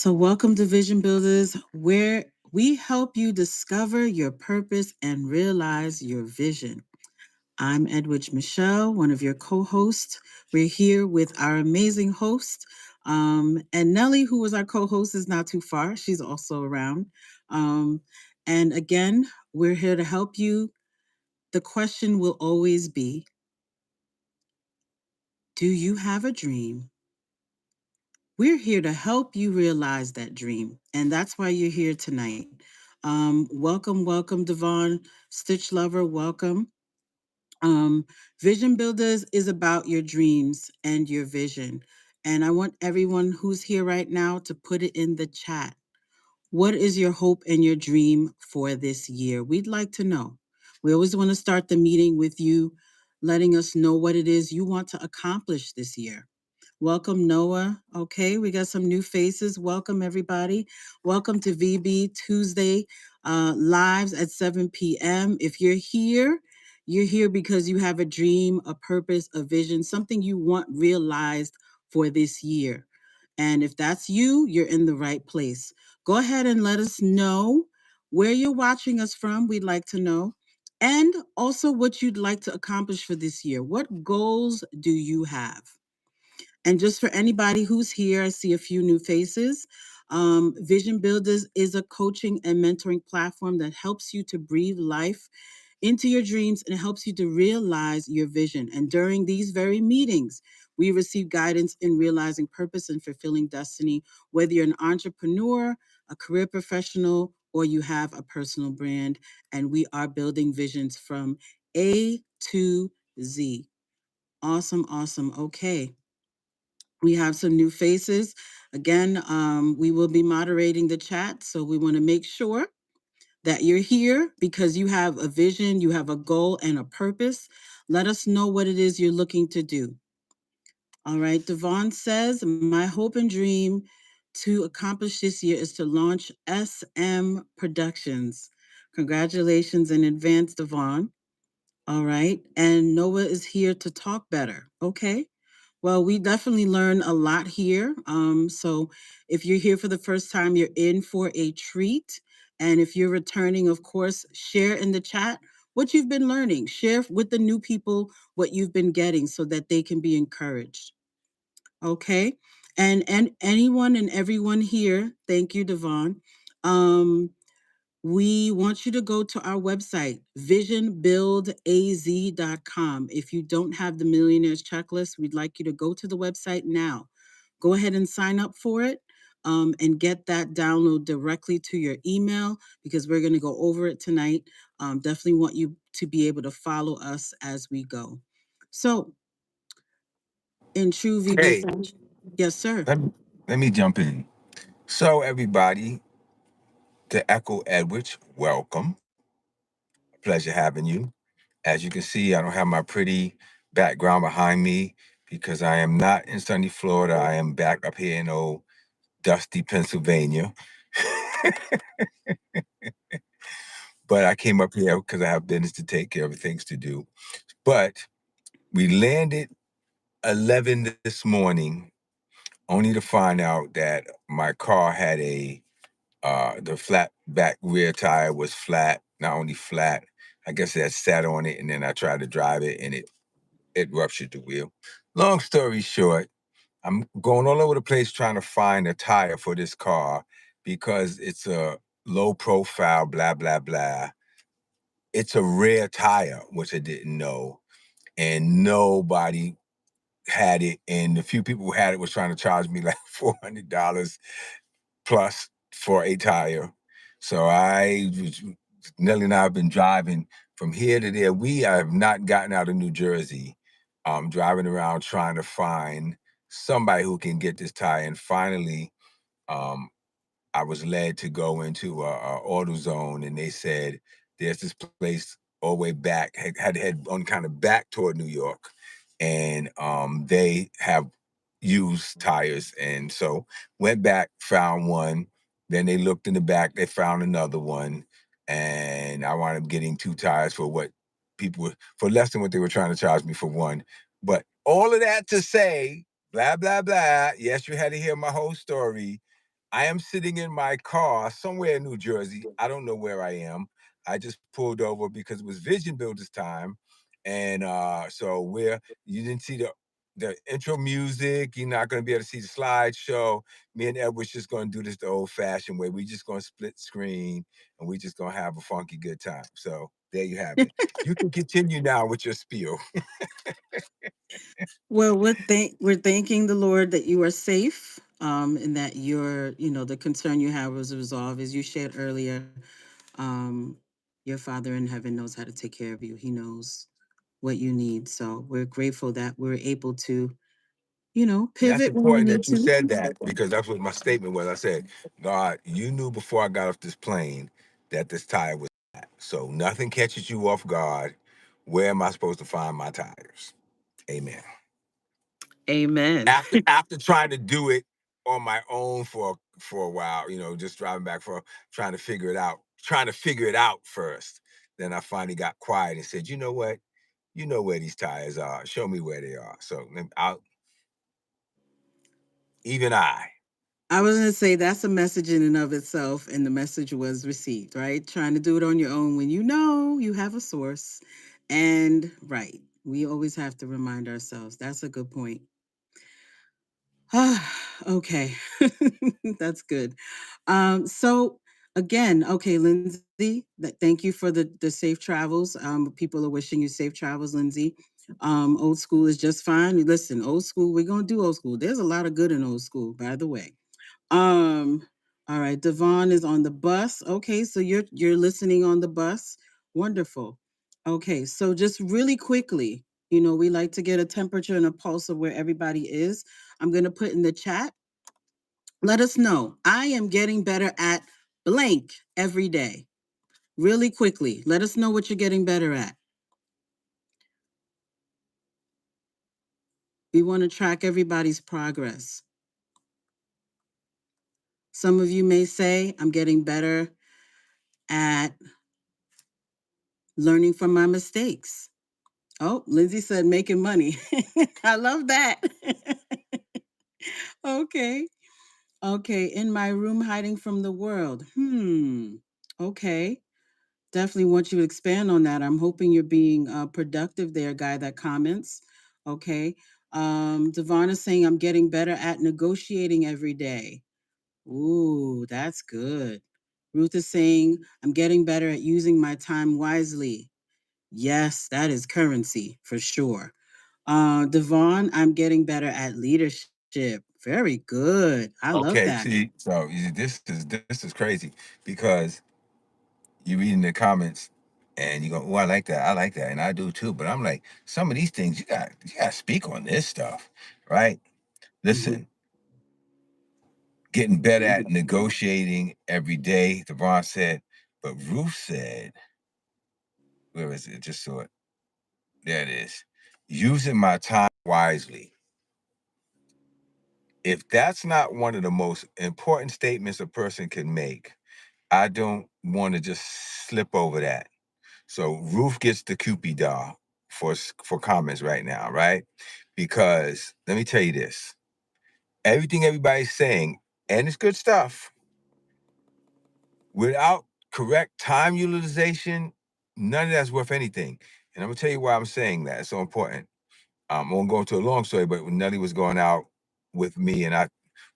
So, welcome to Vision Builders, where we help you discover your purpose and realize your vision. I'm Edwidge Michelle, one of your co hosts. We're here with our amazing host. And Nellie, who was our co host, is not too far. She's also around. Um, and again, we're here to help you. The question will always be, do you have a dream? We're here to help you realize that dream. And that's why you're here tonight. Welcome, Devon, Stitch Lover, welcome. Um, Vision Builders is about your dreams and your vision. And I want everyone who's here right now to put it in the chat. What is your hope and your dream for this year? We'd like to know. We always want to start the meeting with you letting us know what it is you want to accomplish this year. Welcome, Noah. Okay, we got some new faces. Welcome, everybody. Welcome to VB Tuesday lives at 7 p.m. If you're here because you have a dream, a purpose, a vision, something you want realized for this year. And if that's you, you're in the right place. Go ahead and let us know where you're watching us from. We'd like to know. And also what you'd like to accomplish for this year. What goals do you have? And just for anybody who's here, I see a few new faces. Vision Builders is a coaching and mentoring platform that helps you to breathe life into your dreams and helps you to realize your vision. And during these very meetings, we receive guidance in realizing purpose and fulfilling destiny, whether you're an entrepreneur, a career professional, or you have a personal brand. And we are building visions from A to Z. Awesome, awesome. Okay. We have some new faces. Again, we will be moderating the chat, so we want to make sure that you're here because you have a vision, you have a goal, and a purpose. Let us know what it is you're looking to do. All right, Devon says, my hope and dream to accomplish this year is to launch SM Productions. Congratulations in advance, Devon. All right, and Noah is here to talk better. Okay. Well, we definitely learn a lot here. So if you're here for the first time, you're in for a treat. And if you're returning, of course, share in the chat what you've been learning. Share with the new people what you've been getting so that they can be encouraged. Okay. And anyone and everyone here, thank you, Devon. Um, we want you to go to our website, visionbuildaz.com. If you don't have the Millionaires Checklist, we'd like you to go to the website now. Go ahead and sign up for it and get that download directly to your email because we're going to go over it tonight. Definitely want you to be able to follow us as we go. So, in true VB Hey, fashion, yes, sir. let me jump in. So, everybody, to Echo Edwards, welcome. Pleasure having you. As you can see, I don't have my pretty background behind me because I am not in sunny Florida. I am back up here in old dusty Pennsylvania. But I came up here because I have business to take care of, things to do. But we landed 11 this morning, only to find out that my car had the flat back rear tire was flat, not only flat, I guess it had sat on it, and then I tried to drive it, and it ruptured the wheel. Long story short, I'm going all over the place trying to find a tire for this car because it's a low profile, blah, blah, blah. It's a rare tire, which I didn't know, and nobody had it, and the few people who had it was trying to charge me like $400 plus for a tire. So Nelly and I have been driving from here to there. We have not gotten out of New Jersey, driving around trying to find somebody who can get this tire. And finally, um, I was led to go into a AutoZone, and they said there's this place all the way back, had to head on kind of back toward New York, and they have used tires. And so went back, found one. Then they looked in the back, they found another one, and I wound up getting two tires for what for less than what they were trying to charge me for one. But all of that to say, blah blah blah. Yes, you had to hear my whole story. I am sitting in my car somewhere in New Jersey. I don't know where I am. I just pulled over because it was Vision Builders time. And so where you didn't see the intro music, you're not going to be able to see the slideshow. Me and Ed was just going to do this the old fashioned way. We just going to split screen and we just going to have a funky good time. So there you have it. You can continue now with your spiel. Well, we're thanking the Lord that you are safe, and that the concern you have was resolved, as you shared earlier. Um, your Father in heaven knows how to take care of you. He knows what you need. So we're grateful that we're able to, That's pivot when we important need that you to. said that because that's what my statement was. I said, God, you knew before I got off this plane that this tire was flat. So nothing catches you off guard. Where am I supposed to find my tires? Amen. Amen. After trying to do it on my own for a while, just driving back for trying to figure it out first. Then I finally got quiet and said, you know what? You know where these tires are. Show me where they are. So I'll even I. I was going to say that's a message in and of itself, and the message was received, right? Trying to do it on your own when you know you have a source. And right, we always have to remind ourselves. That's a good point. Ah, okay. That's good. So again, okay, Lindsay, thank you for the safe travels. People are wishing you safe travels, Lindsay. Old school is just fine. Listen, old school, we're gonna do old school. There's a lot of good in old school, by the way. Um, all right, Devon is on the bus. Okay, so you're listening on the bus. Wonderful. Okay, so just really quickly, we like to get a temperature and a pulse of where everybody is. I'm going to put in the chat. Let us know. I am getting better at blank every day. Really quickly, let us know what you're getting better at. We want to track everybody's progress. Some of you may say, I'm getting better at learning from my mistakes. Oh, Lindsay said making money. I love that. Okay. Okay. In my room, hiding from the world. Okay. Definitely want you to expand on that. I'm hoping you're being productive there, guy that comments. Okay. Devon is saying, I'm getting better at negotiating every day. Ooh, that's good. Ruth is saying, I'm getting better at using my time wisely. Yes, that is currency for sure. Devon, I'm getting better at leadership. Very good. I love Okay, that. see, so this is crazy because you reading the comments and you go, "Oh, I like that, I like that," and I do too. But I'm like, some of these things you got to speak on this stuff, right? Listen, getting better at negotiating every day. Devon said, but Ruth said, where is it? Just saw it. There it is. Using my time wisely. If that's not one of the most important statements a person can make, I don't want to just slip over that. So Ruth gets the Cupid doll for comments right now, right? Because let me tell you this: everything everybody's saying, and it's good stuff, without correct time utilization, none of that's worth anything. And I'm gonna tell you why I'm saying that. It's so important. I won't go into a long story, but when Nelly was going out with me and I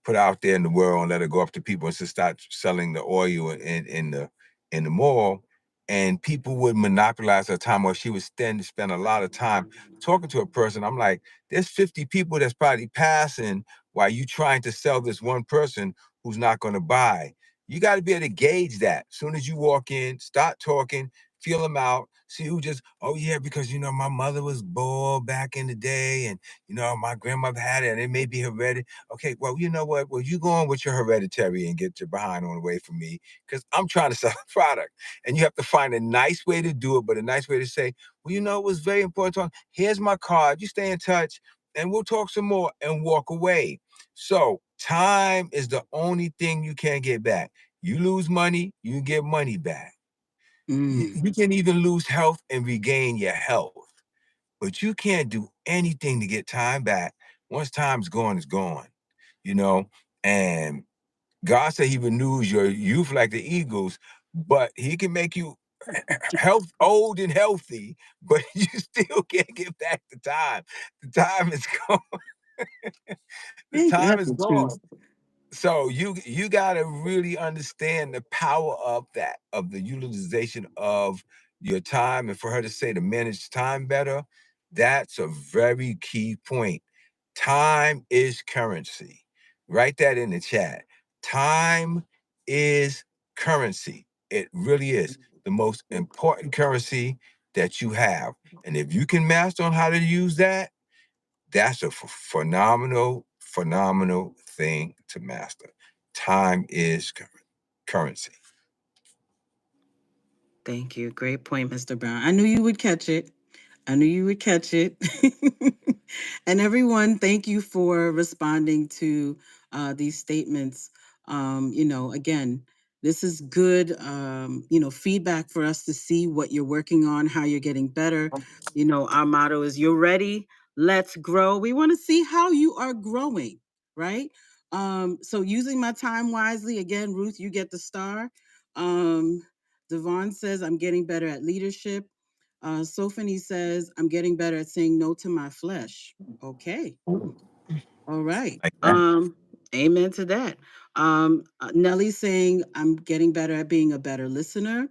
put her out there in the world and let her go up to people and to start selling the oil in the mall, and people would monopolize her time, or she would spend a lot of time talking to a person. I'm like, there's 50 people that's probably passing while you trying to sell this one person who's not going to buy. You got to be able to gauge that. As soon as you walk in, start talking, feel them out, see who just, oh yeah, because my mother was bald back in the day, and my grandmother had it, and it may be hereditary. Okay, well, you know what? Well, you go on with your hereditary and get your behind on away from me, because I'm trying to sell a product. And you have to find a nice way to do it, but a nice way to say, well, it was very important. Here's my card. You stay in touch and we'll talk some more and walk away. So time is the only thing you can't get back. You lose money, you get money back. You can even lose health and regain your health, but you can't do anything to get time back. Once time's gone, it's gone, you know? And God said he renews your youth like the eagles, but he can make you old and healthy, but you still can't get back the time. The time is gone. The Ain't time that is the truth? gone. So you got to really understand the power of that, of the utilization of your time, and for her to say to manage time better, that's a very key point. Time is currency. Write that in the chat. Time is currency. It really is the most important currency that you have. And if you can master on how to use that, that's a phenomenal thing to master. Time is currency. Thank you. Great point, Mr. Brown. I knew you would catch it. I knew you would catch it. And everyone, thank you for responding to these statements. Again, this is good, feedback for us to see what you're working on, how you're getting better. Our motto is you're ready, let's grow. We want to see how you are growing, right? So using my time wisely, again, Ruth, you get the star. Devon says, I'm getting better at leadership. Sophanie says, I'm getting better at saying no to my flesh. Okay. All right. Like that. Amen to that. Nellie's saying, I'm getting better at being a better listener.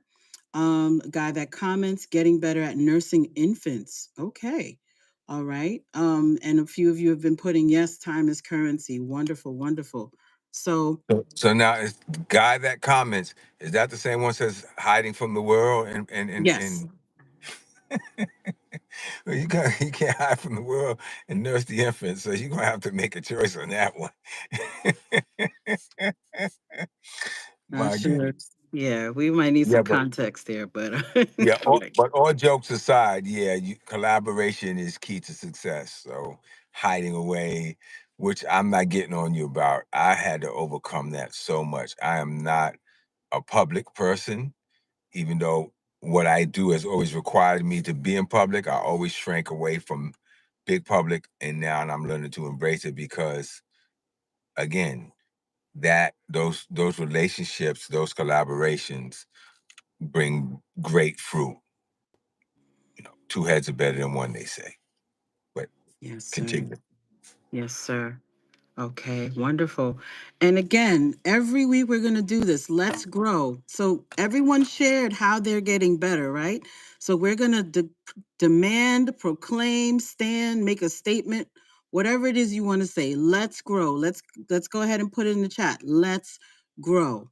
Guy that comments, getting better at nursing infants. Okay. All right. And a few of you have been putting, yes, time is currency. Wonderful, wonderful. So So now is the guy that comments, is that the same one says hiding from the world yes, and well, you can't hide from the world and nurse the infant, so you're gonna have to make a choice on that one. not My sure. goodness. Yeah, we might need Yeah, some but context there, but yeah, all right. but all jokes aside, yeah, collaboration is key to success. So hiding away, which I'm not getting on you about, I had to overcome that so much. I am not a public person, even though what I do has always required me to be in public. I always shrank away from big public, and now I'm learning to embrace it because, again, that those relationships, those collaborations bring great fruit. Two heads are better than one, they say. But Yes, sir. continue. Yes, sir. Okay, wonderful. And again, every week we're going to do this. Let's grow. So everyone shared how they're getting better, right? So we're going to demand, proclaim, stand, make a statement, whatever it is you want to say. Let's grow. Let's go ahead and put it in the chat. Let's grow.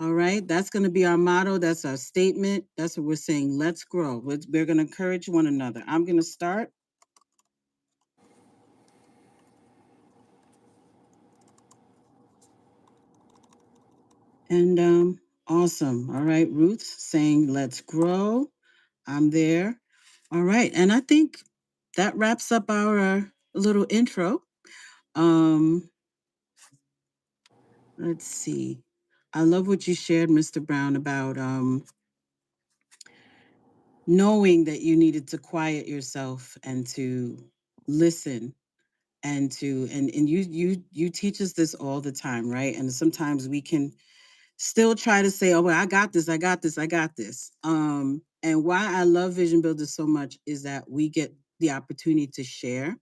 All right, that's going to be our motto. That's our statement. That's what we're saying. Let's grow. We're going to encourage one another. I'm going to start. And awesome. All right, Ruth saying, let's grow. I'm there. All right. And I think that wraps up our little intro. Um, let's see. I love what you shared, Mr. Brown, about knowing that you needed to quiet yourself and to listen and you teach us this all the time, right? And sometimes we can still try to say, oh, well, I got this, I got this, I got this. And why I love Vision Builders so much is that we get the opportunity to share,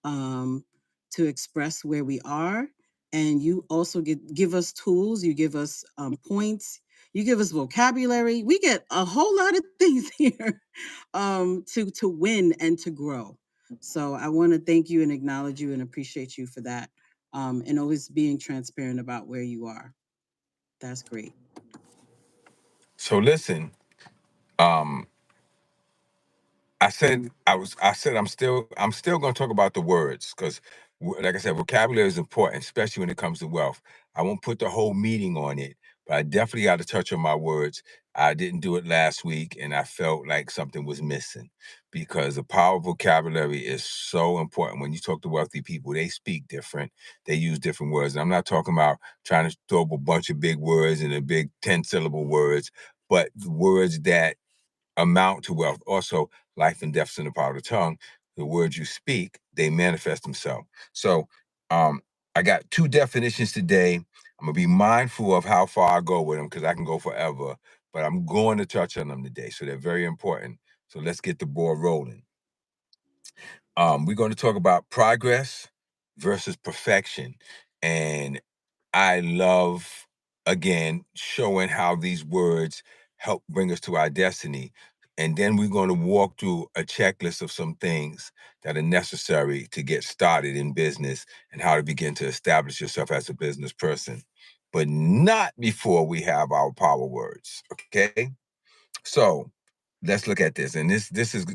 um, to express where we are. And you also give us tools, you give us points, you give us vocabulary. We get a whole lot of things here to win and to grow. So I want to thank you and acknowledge you and appreciate you for that. And always being transparent about where you are. That's great. So listen, um, I said I'm still going to talk about the words because, like I said, vocabulary is important, especially when it comes to wealth. I won't put the whole meeting on it, but I definitely got to touch on my words. I didn't do it last week, and I felt like something was missing because the power of vocabulary is so important. When you talk to wealthy people, they speak different, they use different words. And I'm not talking about trying to throw up a bunch of big words and a big 10-syllable words, but the words that amount to wealth. Also, life and death's in the power of the tongue. The words you speak, they manifest themselves. So I got two definitions today. I'm gonna be mindful of how far I go with them because I can go forever, but I'm going to touch on them today. So they're very important. So let's get the ball rolling. We're going to talk about progress versus perfection. And I love, again, showing how these words help bring us to our destiny. And then we're going to walk through a checklist of some things that are necessary to get started in business and how to begin to establish yourself as a business person, but not before we have our power words. Okay. So let's look at this. And this is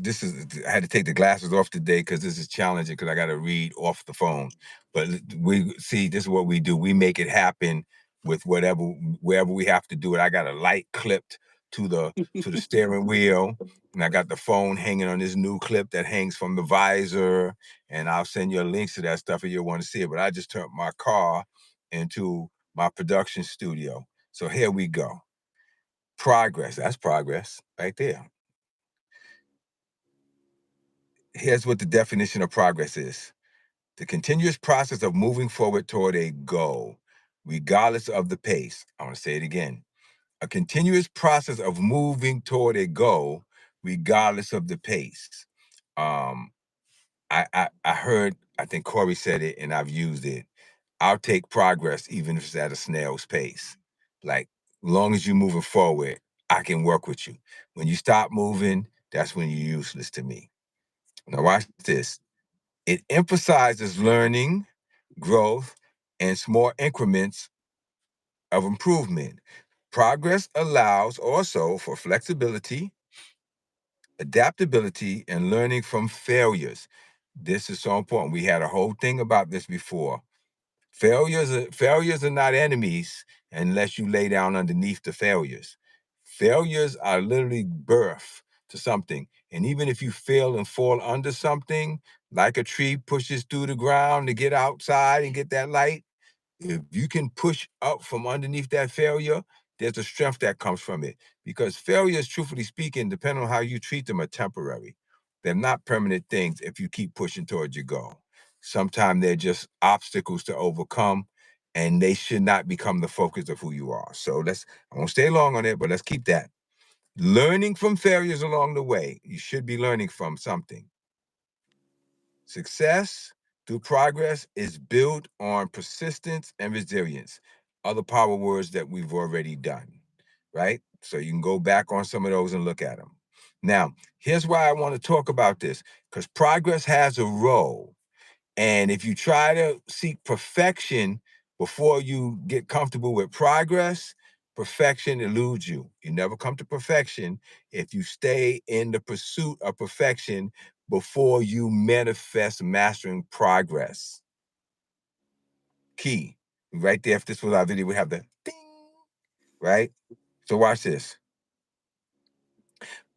I had to take the glasses off today because this is challenging because I got to read off the phone. But we see this is what we do. We make it happen with wherever we have to do it. I got a light clipped to the steering wheel, and I got the phone hanging on this new clip that hangs from the visor. And I'll send you links to that stuff if you want to see it. But I just turned my car into my production studio. So here we go. Progress. That's progress right there. Here's what the definition of progress is: the continuous process of moving forward toward a goal, regardless of the pace. I want to say it again: a continuous process of moving toward a goal, regardless of the pace. Um, I heard, I think Corey said it, and I've used it. I'll take progress even if it's at a snail's pace. Like, long as you're moving forward, I can work with you. When you stop moving, that's when you're useless to me. Now, watch this. It emphasizes learning, growth, and small increments of improvement. Progress allows also for flexibility, adaptability, and learning from failures. This is so important. We had a whole thing about this before. Failures are not enemies unless you lay down underneath the failures. Failures are literally birth to something. And even if you fail and fall under something, like a tree pushes through the ground to get outside and get that light, if you can push up from underneath that failure, there's a strength that comes from it. Because failures, truthfully speaking, depending on how you treat them, are temporary. They're not permanent things if you keep pushing towards your goal. Sometimes they're just obstacles to overcome, and they should not become the focus of who you are. So I won't stay long on it, but let's keep that. Learning from failures along the way. You should be learning from something. Success through progress is built on persistence and resilience. Other power words that we've already done, right? So you can go back on some of those and look at them. Now, here's why I want to talk about this, because progress has a role. And if you try to seek perfection before you get comfortable with progress, perfection eludes you. You never come to perfection if you stay in the pursuit of perfection before you manifest mastering progress. Key. Right there, if this was our video, we have the ding, right? So watch this.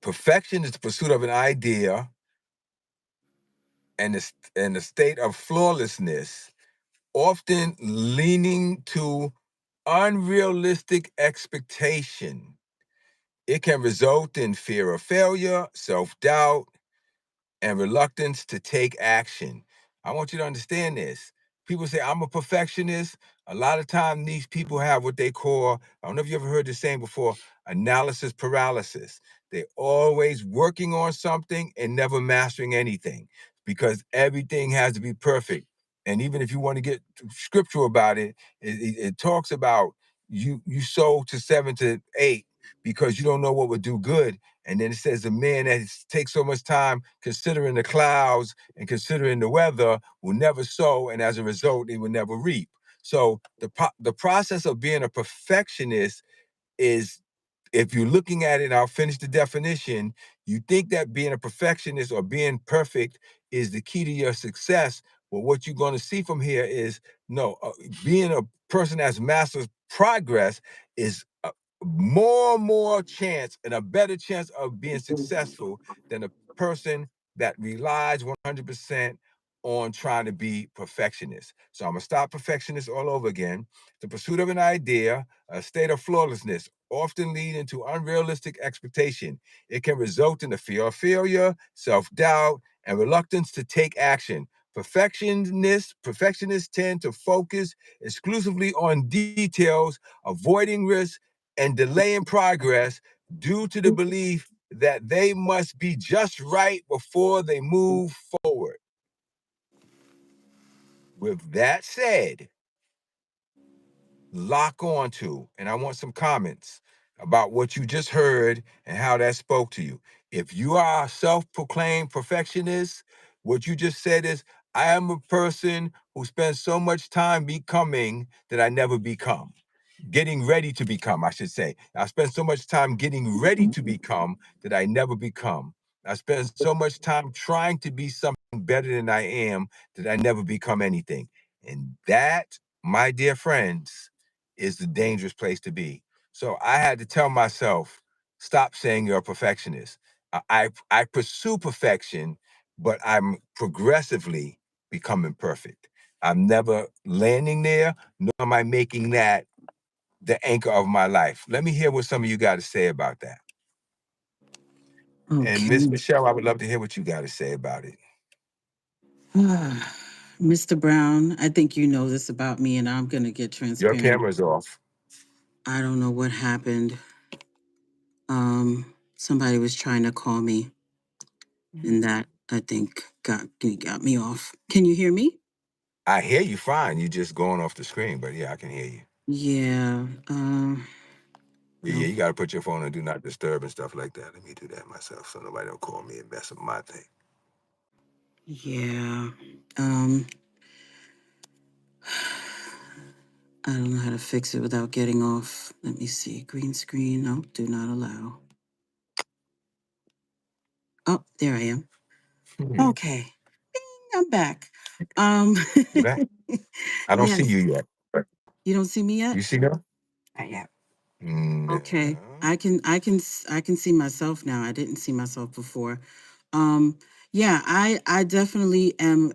Perfection is the pursuit of an idea and the state of flawlessness, often leaning to unrealistic expectation. It can result in fear of failure, self-doubt, and reluctance to take action. I want you to understand this. People say, I'm a perfectionist. A lot of time these people have what they call, I don't know if you ever heard this saying before, analysis paralysis. They're always working on something and never mastering anything because everything has to be perfect. And even if you want to get scriptural about it, it talks about you sow to 7 to 8 because you don't know what would do good. And then it says the man that takes so much time considering the clouds and considering the weather will never sow, and as a result, he will never reap. So the process of being a perfectionist is, if you're looking at it, I'll finish the definition. You think that being a perfectionist or being perfect is the key to your success. Well, what you're going to see from here is no, being a person that's masters progress is more chance and a better chance of being successful than a person that relies 100% on trying to be perfectionist. So I'm gonna stop perfectionist all over again. The pursuit of an idea, a state of flawlessness, often leading to unrealistic expectation. It can result in the fear of failure, self-doubt, and reluctance to take action. Perfectionists tend to focus exclusively on details, avoiding risk and delaying progress due to the belief that they must be just right before they move forward. With that said, lock on to, and I want some comments about what you just heard and how that spoke to you. If you are a self proclaimed perfectionist, what you just said is, I am a person who spends so much time becoming that I never become. Getting ready to become, I should say. I spend so much time getting ready to become that I never become. I spend so much time trying to be something better than I am that I never become anything. And that, my dear friends, is the dangerous place to be. So I had to tell myself, stop saying you're a perfectionist. I pursue perfection, but I'm progressively becoming perfect. I'm never landing there, nor am I making that the anchor of my life. Let me hear what some of you got to say about that. And Miss Okay. Michelle, I would love to hear what you got to say about it. Mr. Brown, I think you know this about me, and I'm going to get Your transparent. camera's off. I don't know what happened. Somebody was trying to call me, and that I think got me off. Can you hear me? I hear you fine. You just going off the screen, but yeah, I can hear you. Yeah. Yeah, Well, you got to put your phone on do not disturb and stuff like that. Let me do that myself so nobody don't call me and mess up my thing. yeah. Um, I don't know how to fix it without getting off. Let me see. Green screen. No, do not allow. Oh, there I am. Okay. I'm back. Um, You back? I don't see yes. you yet. But You don't see me yet? you see her? Not yet. No. Okay. I can see myself now. I didn't see myself before. Um, yeah, I definitely am,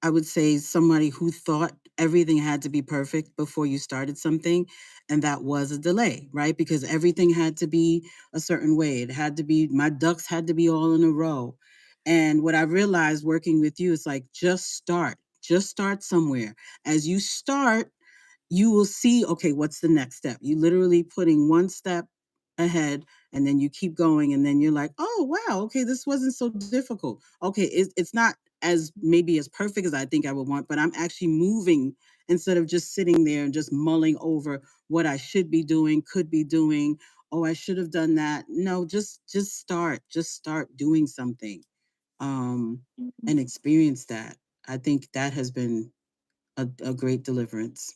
I would say, somebody who thought everything had to be perfect before you started something, and that was a delay, right? Because everything had to be a certain way. It had to be, my ducks had to be all in a row. And what I realized working with you is like, just start somewhere. As you start, you will see, okay, what's the next step? You literally putting one step ahead, and then you keep going, and then you're like, oh wow, okay, this wasn't so difficult. Okay, it's not as maybe as perfect as I think I would want, but I'm actually moving instead of just sitting there and just mulling over what I should be doing, could be doing. Oh, I should have done that. No, just start doing something, and experience that. I think that has been a great deliverance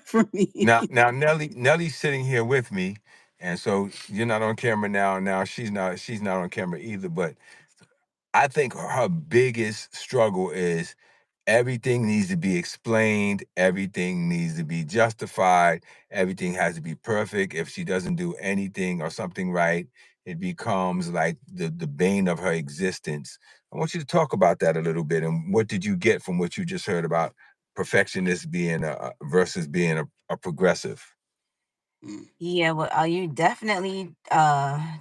for me. Now Nellie's sitting here with me, and so you're not on camera now. Now she's not on camera either. But I think her biggest struggle is everything needs to be explained, everything needs to be justified, everything has to be perfect. If she doesn't do anything or something right, it becomes like the bane of her existence. I want you to talk about that a little bit. And what did you get from what you just heard about perfectionist being versus being a progressive? Yeah, well, you definitely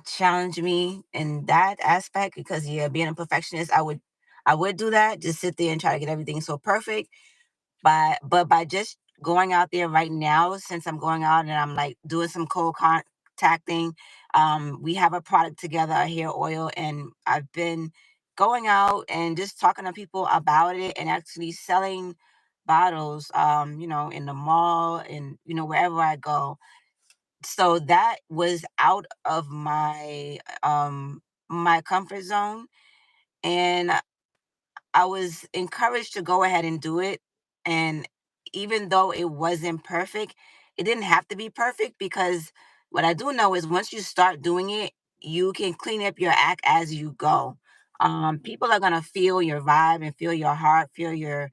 challenge me in that aspect because yeah, being a perfectionist, I would do that, just sit there and try to get everything so perfect. But by just going out there right now, since I'm going out and I'm like doing some cold contacting, we have a product together, a hair oil, and I've been going out and just talking to people about it and actually selling bottles, in the mall and wherever I go. So that was out of my comfort zone, and I was encouraged to go ahead and do it. And even though it wasn't perfect, it didn't have to be perfect because what I do know is once you start doing it, you can clean up your act as you go. People are gonna feel your vibe and feel your heart, feel your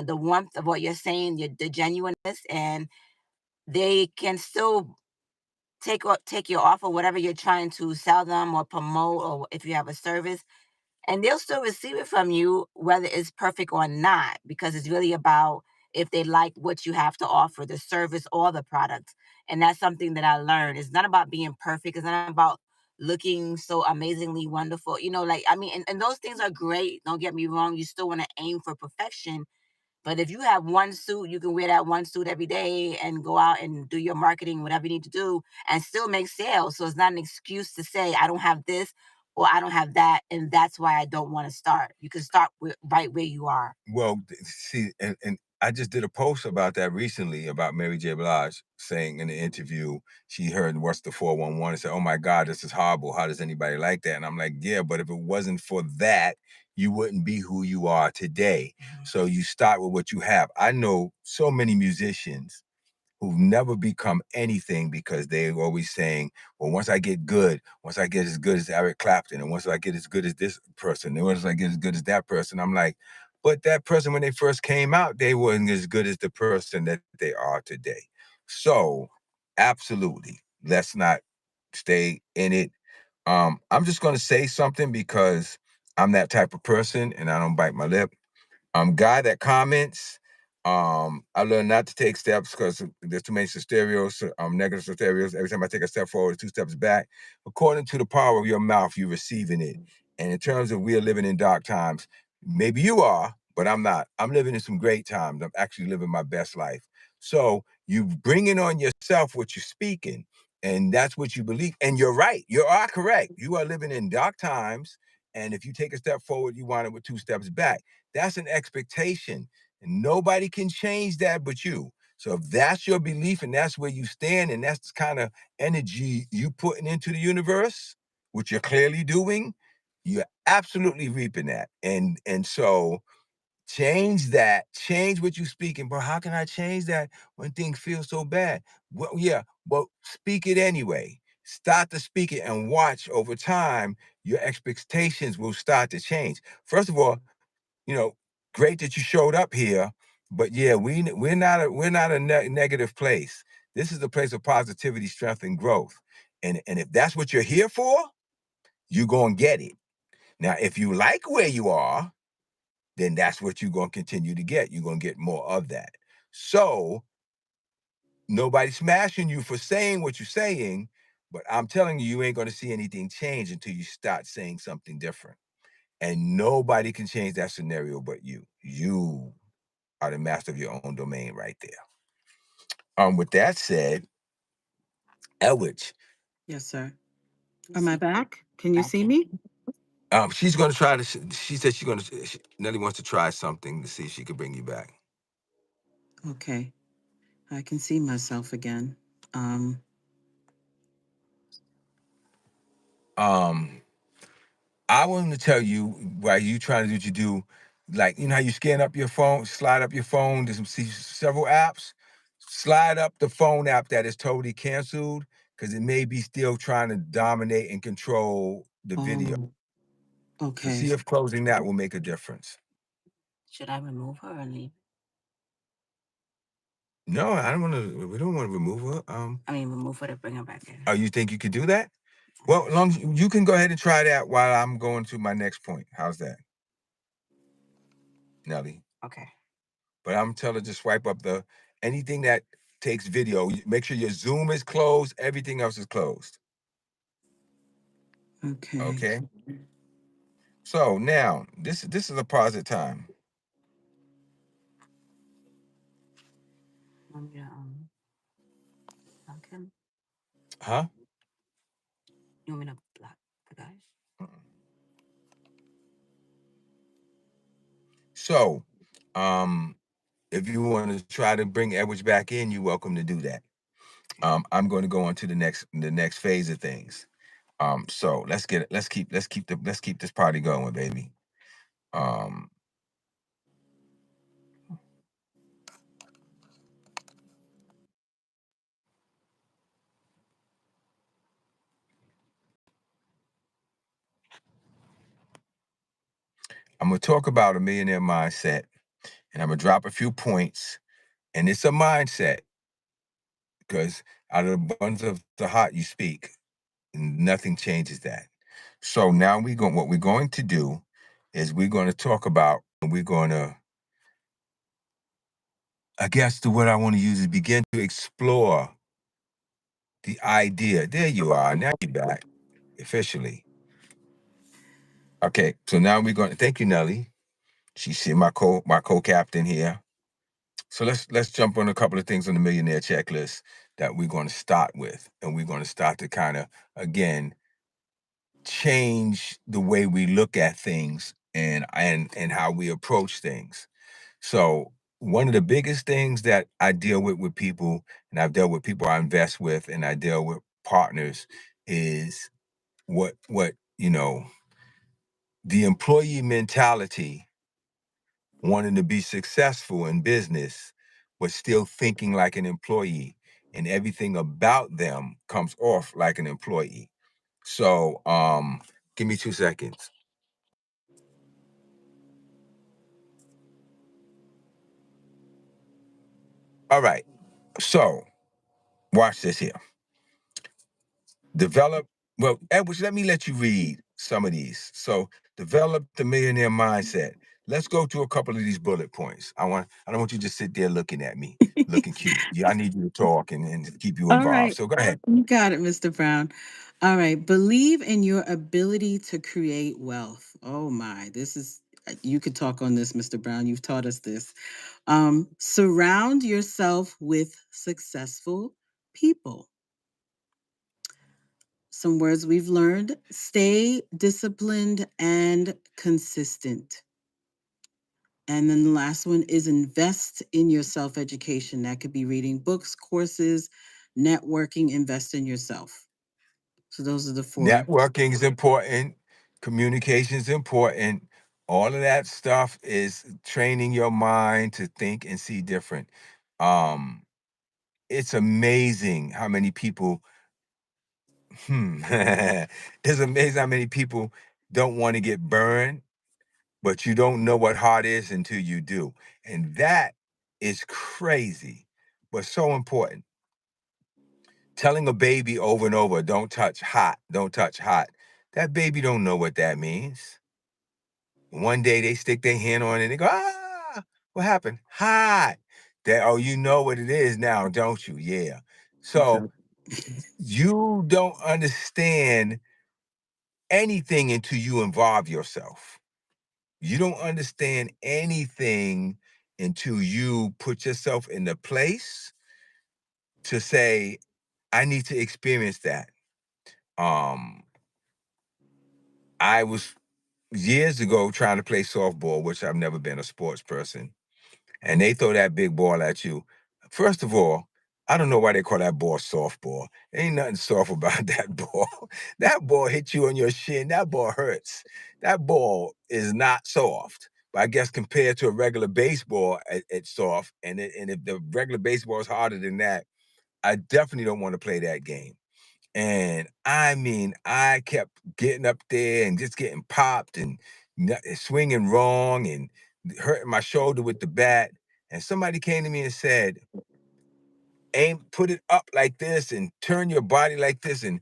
the warmth of what you're saying, the genuineness, and they can still take you off of whatever you're trying to sell them or promote, or if you have a service, and they'll still receive it from you whether it's perfect or not, because it's really about if they like what you have to offer, the service or the product. And that's something that I learned. It's not about being perfect. It's not about looking so amazingly wonderful. Like, I mean, and those things are great. Don't get me wrong. You still want to aim for perfection. But if you have one suit, you can wear that one suit every day and go out and do your marketing, whatever you need to do, and still make sales. So it's not an excuse to say, I don't have this or I don't have that. And that's why I don't want to start. You can start right where you are. Well, see, and I just did a post about that recently about Mary J. Blige saying in the interview she heard what's the 411 and said, "Oh my God, this is horrible. How does anybody like that?" And I'm like, yeah, but if it wasn't for that, you wouldn't be who you are today. So you start with what you have. I know so many musicians who've never become anything because they're always saying, well, once I get good, once I get as good as Eric Clapton, and once I get as good as this person, and once I get as good as that person, I'm like, but that person, when they first came out, they weren't as good as the person that they are today. So, absolutely, let's not stay in it. I'm just going to say something because I'm that type of person and I don't bite my lip. Guy that comments, I learned not to take steps because there's too many stereos, negative stereos. Every time I take a step forward, 2 steps back. According to the power of your mouth, you're receiving it. And in terms of we are living in dark times, maybe you are, but I'm not. I'm living in some great times. I'm actually living my best life. So you bringing on yourself what you're speaking, and that's what you believe. And you're right. You are correct. You are living in dark times. And if you take a step forward, you wind up with 2 steps back. That's an expectation. And nobody can change that but you. So if that's your belief and that's where you stand and that's the kind of energy you putting into the universe, which you're clearly doing, you're absolutely reaping that. And so change that, change what you speaking. But how can I change that when things feel so bad? Well, yeah, but speak it anyway. Start to speak it and watch over time, your expectations will start to change. First of all, you know, great that you showed up here, but yeah, we're not a negative place. This is a place of positivity, strength, and growth. And if that's what you're here for, you're gonna get it. Now, if you like where you are, then that's what you're gonna continue to get. You're gonna get more of that. So nobody's smashing you for saying what you're saying, but I'm telling you, you ain't gonna see anything change until you start saying something different. And nobody can change that scenario but you. You are the master of your own domain right there. With that said, Elwich, Yes, sir. You Am I see, back? Can you I see can. me? she's gonna try to. She said Nelly wants to try something to see if she can bring you back. Okay. I can see myself again. Um, Um, I want to tell you while you trying to do what you do, like you know how you scan up your phone, slide up your phone. There's see several apps. Slide up the phone app that is totally canceled because it may be still trying to dominate and control the video. So okay. see if closing that will make a difference. Should I remove her or leave? No, I don't want to. We don't want to remove her. I mean, remove her to bring her back in. Oh, you think you could do that? Well, long as you can go ahead and try that while I'm going to my next point. How's that, Nelly? Okay. But I'm telling her to swipe up the anything that takes video. Make sure your Zoom is closed. Everything else is closed. Okay. Okay. So now this is a positive time. Want me to block him? Huh? You want me to block the guys? So, if you want to try to bring Edwards back in, you're welcome to do that. I'm going to go on to the next phase of things. So let's keep this party going, baby. Um, I'm gonna talk about a millionaire mindset, and I'm gonna drop a few points. And it's a mindset because out of the abundance of the heart you speak, and nothing changes that. So now what we're going to do is we're going to talk about, and we're going to, I guess the word I want to use is begin to explore the idea. There you are. Now you're back. officially. Okay, so now we're going to thank you, Nelly. She's my co-captain here. So let's jump on a couple of things on the millionaire checklist that we're going to start with, and we're going to start to kind of again change the way we look at things and how we approach things. So one of the biggest things that I deal with people, and I've dealt with people I invest with, and I deal with partners, is what the employee mentality, wanting to be successful in business, but still thinking like an employee, and everything about them comes off like an employee. So give me 2 seconds. All right. So watch this here. Develop, well, Edwards, let me let you read some of these. So develop the millionaire mindset. Let's go to a couple of these bullet points. I don't want you to just sit there looking at me, looking cute. Yeah, I need you to talk and keep you All involved. right. So go ahead. You got it, Mr. Brown. All right. Believe in your ability to create wealth. Oh my, this is you could talk on this, Mr. Brown. You've taught us this. Surround yourself with successful people. Some words we've learned: stay disciplined and consistent. And then the last one is invest in your self education. That could be reading books, courses, networking, invest in yourself. So those are the four. Networking is important, communication is important. All of that stuff is training your mind to think and see different. Um, it's amazing how many people it's amazing how many people don't want to get burned, but you don't know what hot is until you do. And that is crazy, but so important. Telling a baby over and over, don't touch hot, don't touch hot. That baby don't know what that means. One day they stick their hand on it and they go, ah, what happened? Hot. That, oh, you know what it is now, don't you? Yeah. So you don't understand anything until you involve yourself. You don't understand anything until you put yourself in the place to say, I need to experience that. Um, I was years ago trying to play softball, which I've never been a sports person, and they throw that big ball at you. First of all, I don't know why they call that ball softball. Ain't nothing soft about that ball. That ball hit you on your shin. That ball hurts. That ball is not soft. But I guess compared to a regular baseball, it's soft. And if the regular baseball is harder than that, I definitely don't want to play that game. And I mean, I kept getting up there and just getting popped and swinging wrong and hurting my shoulder with the bat. And somebody came to me and said, aim, put it up like this and turn your body like this. And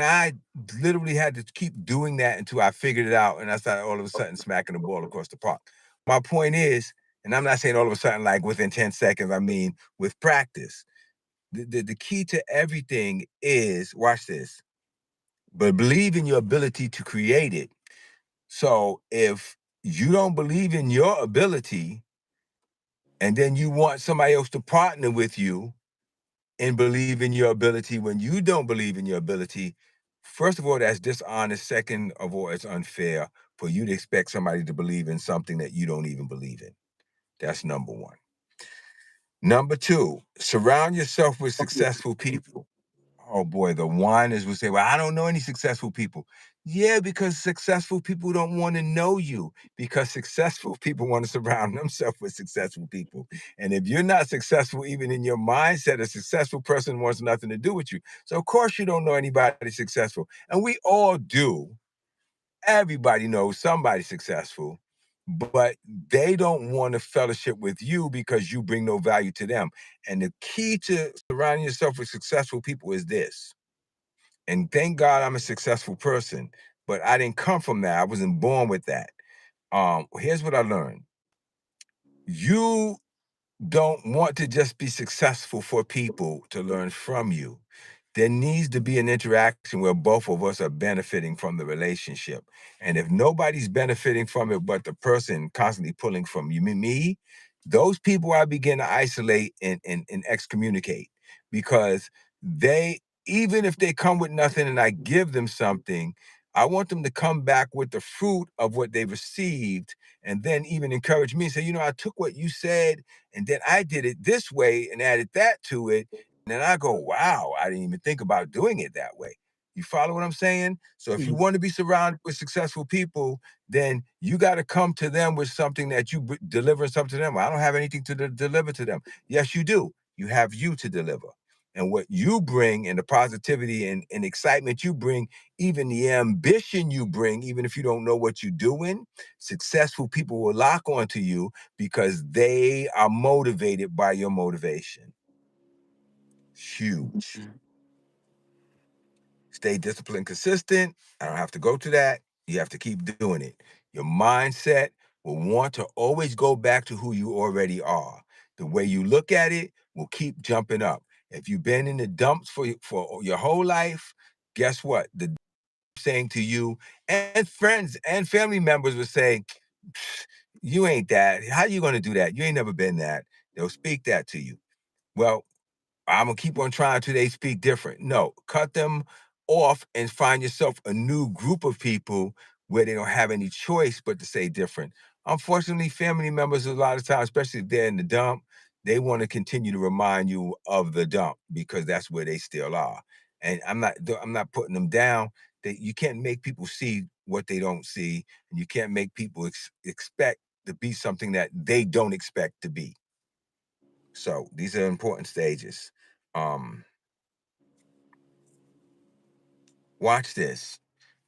I literally had to keep doing that until I figured it out. And I started all of a sudden smacking the ball across the park. My point is, and I'm not saying all of a sudden like within 10 seconds, I mean with practice. The key to everything is, watch this, but believe in your ability to create it. So if you don't believe in your ability and then you want somebody else to partner with you and believe in your ability when you don't believe in your ability, first of all, that's dishonest. Second of all, it's unfair for you to expect somebody to believe in something that you don't even believe in. That's number one. Number two, surround yourself with successful people. Oh boy, the whiners would say, well, I don't know any successful people. Yeah, because successful people don't want to know you, because successful people want to surround themselves with successful people. And if you're not successful, even in your mindset, a successful person wants nothing to do with you. So, of course, you don't know anybody successful. And we all do. Everybody knows somebody successful, but they don't want to fellowship with you because you bring no value to them. And the key to surrounding yourself with successful people is this, and thank God I'm a successful person, but I didn't come from that. I wasn't born with that. Here's what I learned. You don't want to just be successful for people to learn from you. there needs to be an interaction where both of us are benefiting from the relationship. And if nobody's benefiting from it but the person constantly pulling from you, me, those people I begin to isolate and excommunicate, because they, even if they come with nothing and I give them something, I want them to come back with the fruit of what they received, and then even encourage me and say, I took what you said and then I did it this way and added that to it. And then I go, wow, I didn't even think about doing it that way. You follow what I'm saying? So if you Yes. want to be surrounded with successful people, then you got to come to them with something that you deliver something to them. I don't have anything to deliver to them. Yes, you do. You have you to deliver. And what you bring and the positivity and excitement you bring, even the ambition you bring, even if you don't know what you're doing, successful people will lock onto you because they are motivated by your motivation. Huge. Stay disciplined, consistent. I don't have to go to that. You have to keep doing it. Your mindset will want to always go back to who you already are. The way you look at it will keep jumping up. If you've been in the dumps for your whole life, guess what? The saying to you, and friends and family members will say, you ain't that. How you going to do that? You ain't never been that. They'll speak that to you. Well, I'm gonna keep on trying till they speak different. No, cut them off and find yourself a new group of people where they don't have any choice but to say different. Unfortunately, family members a lot of times, especially if they're in the dump, they want to continue to remind you of the dump because that's where they still are. And I'm not putting them down. You can't make people see what they don't see, and you can't make people expect to be something that they don't expect to be. So these are important stages. Um, Watch this.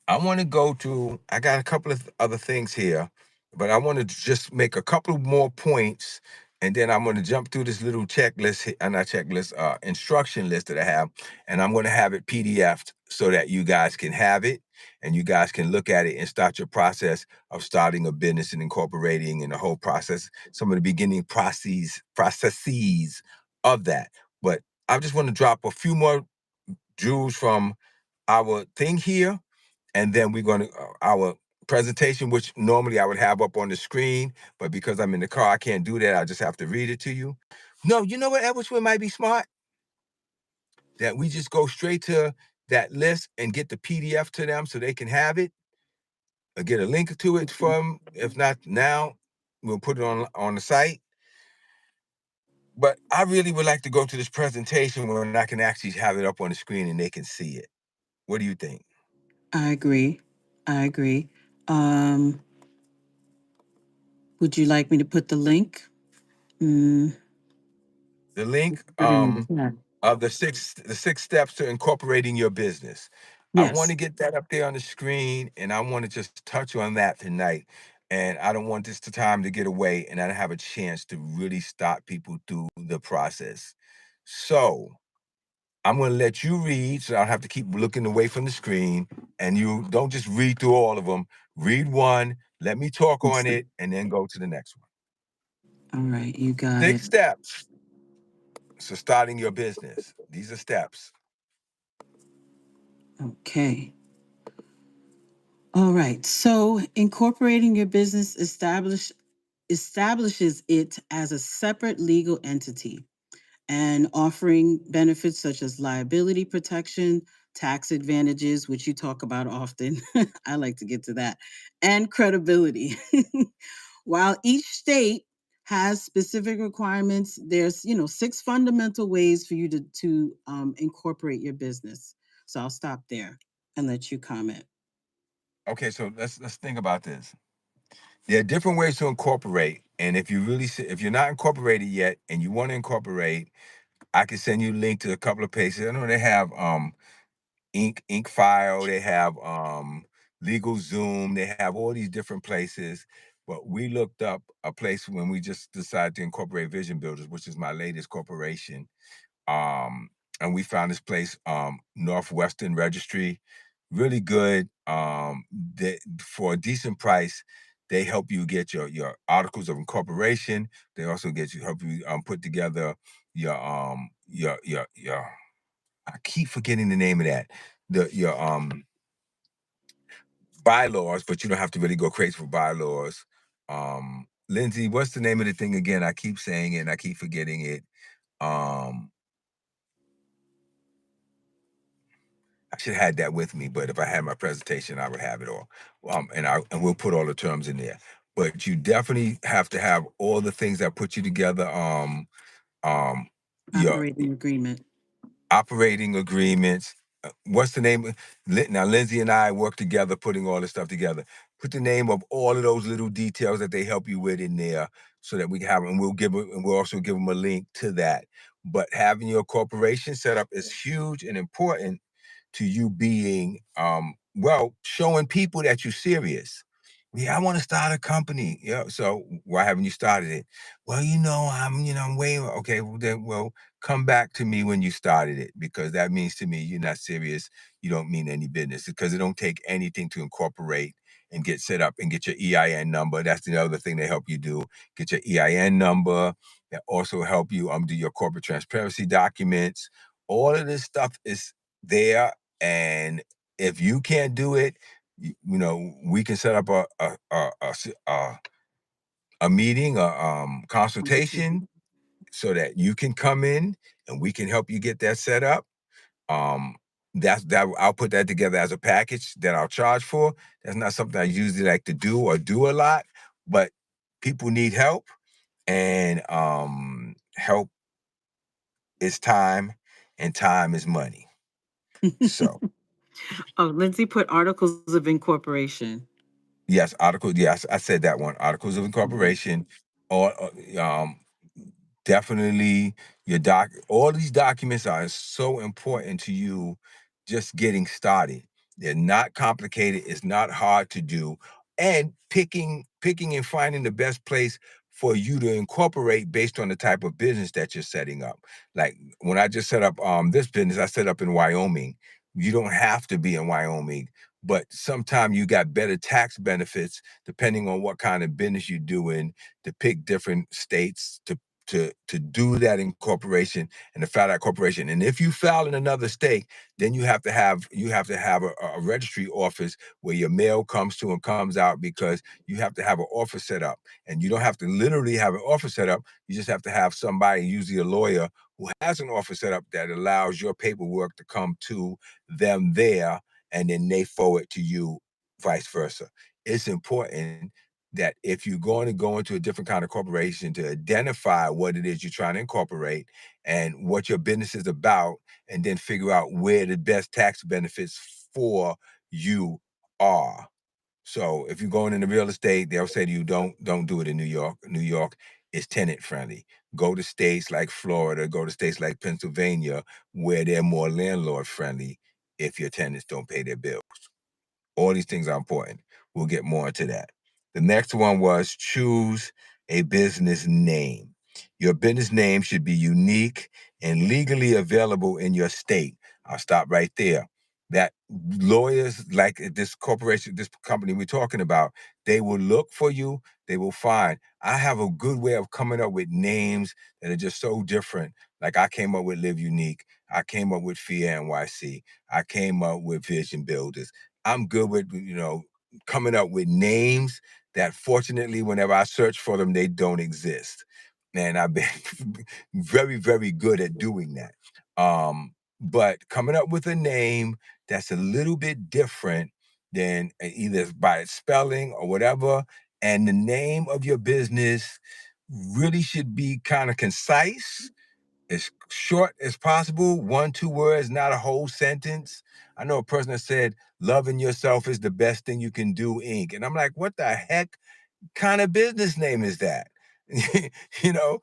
I want to go to, I got a couple of other things here, but I want to just make a couple more points. And then I'm going to jump through this little checklist, not checklist, instruction list that I have. And I'm going to have it PDF'd so that you guys can have it and you guys can look at it and start your process of starting a business and incorporating and the whole process, some of the beginning processes of that. But I just want to drop a few more jewels from our thing here, and then we're going to our presentation, which normally I would have up on the screen, but because I'm in the car, I can't do that. I just have to read it to you. No, you know what, Edward might be smart? That we just go straight to that list and get the PDF to them so they can have it, or get a link to it from, if not now, we'll put it on the site. But I really would like to go to this presentation when I can actually have it up on the screen and they can see it. What do you think? I agree. I agree. Um, would you like me to put the link? Mm, The link put it in the chat. of the six steps to incorporating your business. I want Yes. to get that up there on the screen, and I want to just touch on that tonight. And I don't want this time to get away, and I don't have a chance to really stop people through the process. So I'm going to let you read, so I don't have to keep looking away from the screen. And you don't just read through all of them. Read one, let me talk on it, and then go to the next one. All right, you got Six it. steps. So starting your business. These are steps. Okay. All right. So incorporating your business establishes it as a separate legal entity and offering benefits such as liability protection, tax advantages, which you talk about often. I like to get to that, and credibility. While each state has specific requirements, there's 6 fundamental ways for you to incorporate your business. So I'll stop there and let you comment. Okay, so let's think about this. There are different ways to incorporate, and if you're not incorporated yet and you want to incorporate, I can send you a link to a couple of places. I know they have Ink File, they have Legal Zoom, they have all these different places. But we looked up a place when we just decided to incorporate Vision Builders, which is my latest corporation. Um, and we found this place, Northwestern Registry, really good. For a decent price, they help you get your articles of incorporation. They also help you put together your I keep forgetting the name of that. Your bylaws, but you don't have to really go crazy for bylaws. Lindsay, what's the name of the thing again? I keep saying it and I keep forgetting it. Um, I should have had that with me, but if I had my presentation, I would have it all. And we'll put all the terms in there. But you definitely have to have all the things that put you together. Your Operating agreement. operating agreements. What's the name? Now, Lindsay and I work together, putting all this stuff together. Put the name of all of those little details that they help you with in there, so that we can have, and we'll also give them a link to that. But having your corporation set up is huge and important to you being, well, showing people that you're serious. Yeah, I want to start a company. Yeah. So why haven't you started it? Well, I'm way okay. Well, then, come back to me when you started it, because that means to me you're not serious. You don't mean any business, because it don't take anything to incorporate and get set up and get your EIN number. That's the other thing they help you do. Get your EIN number. That also help you do your corporate transparency documents. All of this stuff is there, and if you can't do it, we can set up a meeting, a consultation, so that you can come in and we can help you get that set up. Um, that I'll put that together as a package that I'll charge for. That's not something I usually like to do or do a lot, but people need help, and help is time, and time is money. So Oh, Lindsay put articles of incorporation. yes, yes, I said that one. Articles of incorporation, or definitely all these documents are so important to you just getting started. They're not complicated, it's not hard to do. And picking and finding the best place for you to incorporate based on the type of business that you're setting up. Like when I just set up this business, I set up in Wyoming. You don't have to be in Wyoming, but sometimes you got better tax benefits depending on what kind of business you're doing, to pick different states to do that incorporation and to file that corporation. And if you file in another state, then you have to have a registry office where your mail comes to and comes out, because you have to have an office set up. And you don't have to literally have an office set up. You just have to have somebody, usually a lawyer, who has an office set up that allows your paperwork to come to them there, and then they forward to you, vice versa. It's important that if you're going to go into a different kind of corporation, to identify what it is you're trying to incorporate and what your business is about, and then figure out where the best tax benefits for you are. So if you're going into real estate, they'll say to you, don't do it in New York. New York is tenant friendly. Go to states like Florida, go to states like Pennsylvania, where they're more landlord friendly if your tenants don't pay their bills. All these things are important. We'll get more into that. The next one was choose a business name. Your business name should be unique and legally available in your state. I'll stop right there. That lawyers like this corporation, this company we're talking about, they will look for you, they will find. I have a good way of coming up with names that are just so different. Like I came up with Live Unique, I came up with FIA NYC, I came up with Vision Builders. I'm good with, coming up with names that, fortunately, whenever I search for them, they don't exist. And I've been very, very good at doing that. But coming up with a name that's a little bit different than either by its spelling or whatever, and the name of your business really should be kind of concise, as short as possible, 1, 2 words, not a whole sentence. I know a person that said, "Loving yourself is the best thing you can do, Inc." And I'm like, what the heck kind of business name is that? you know,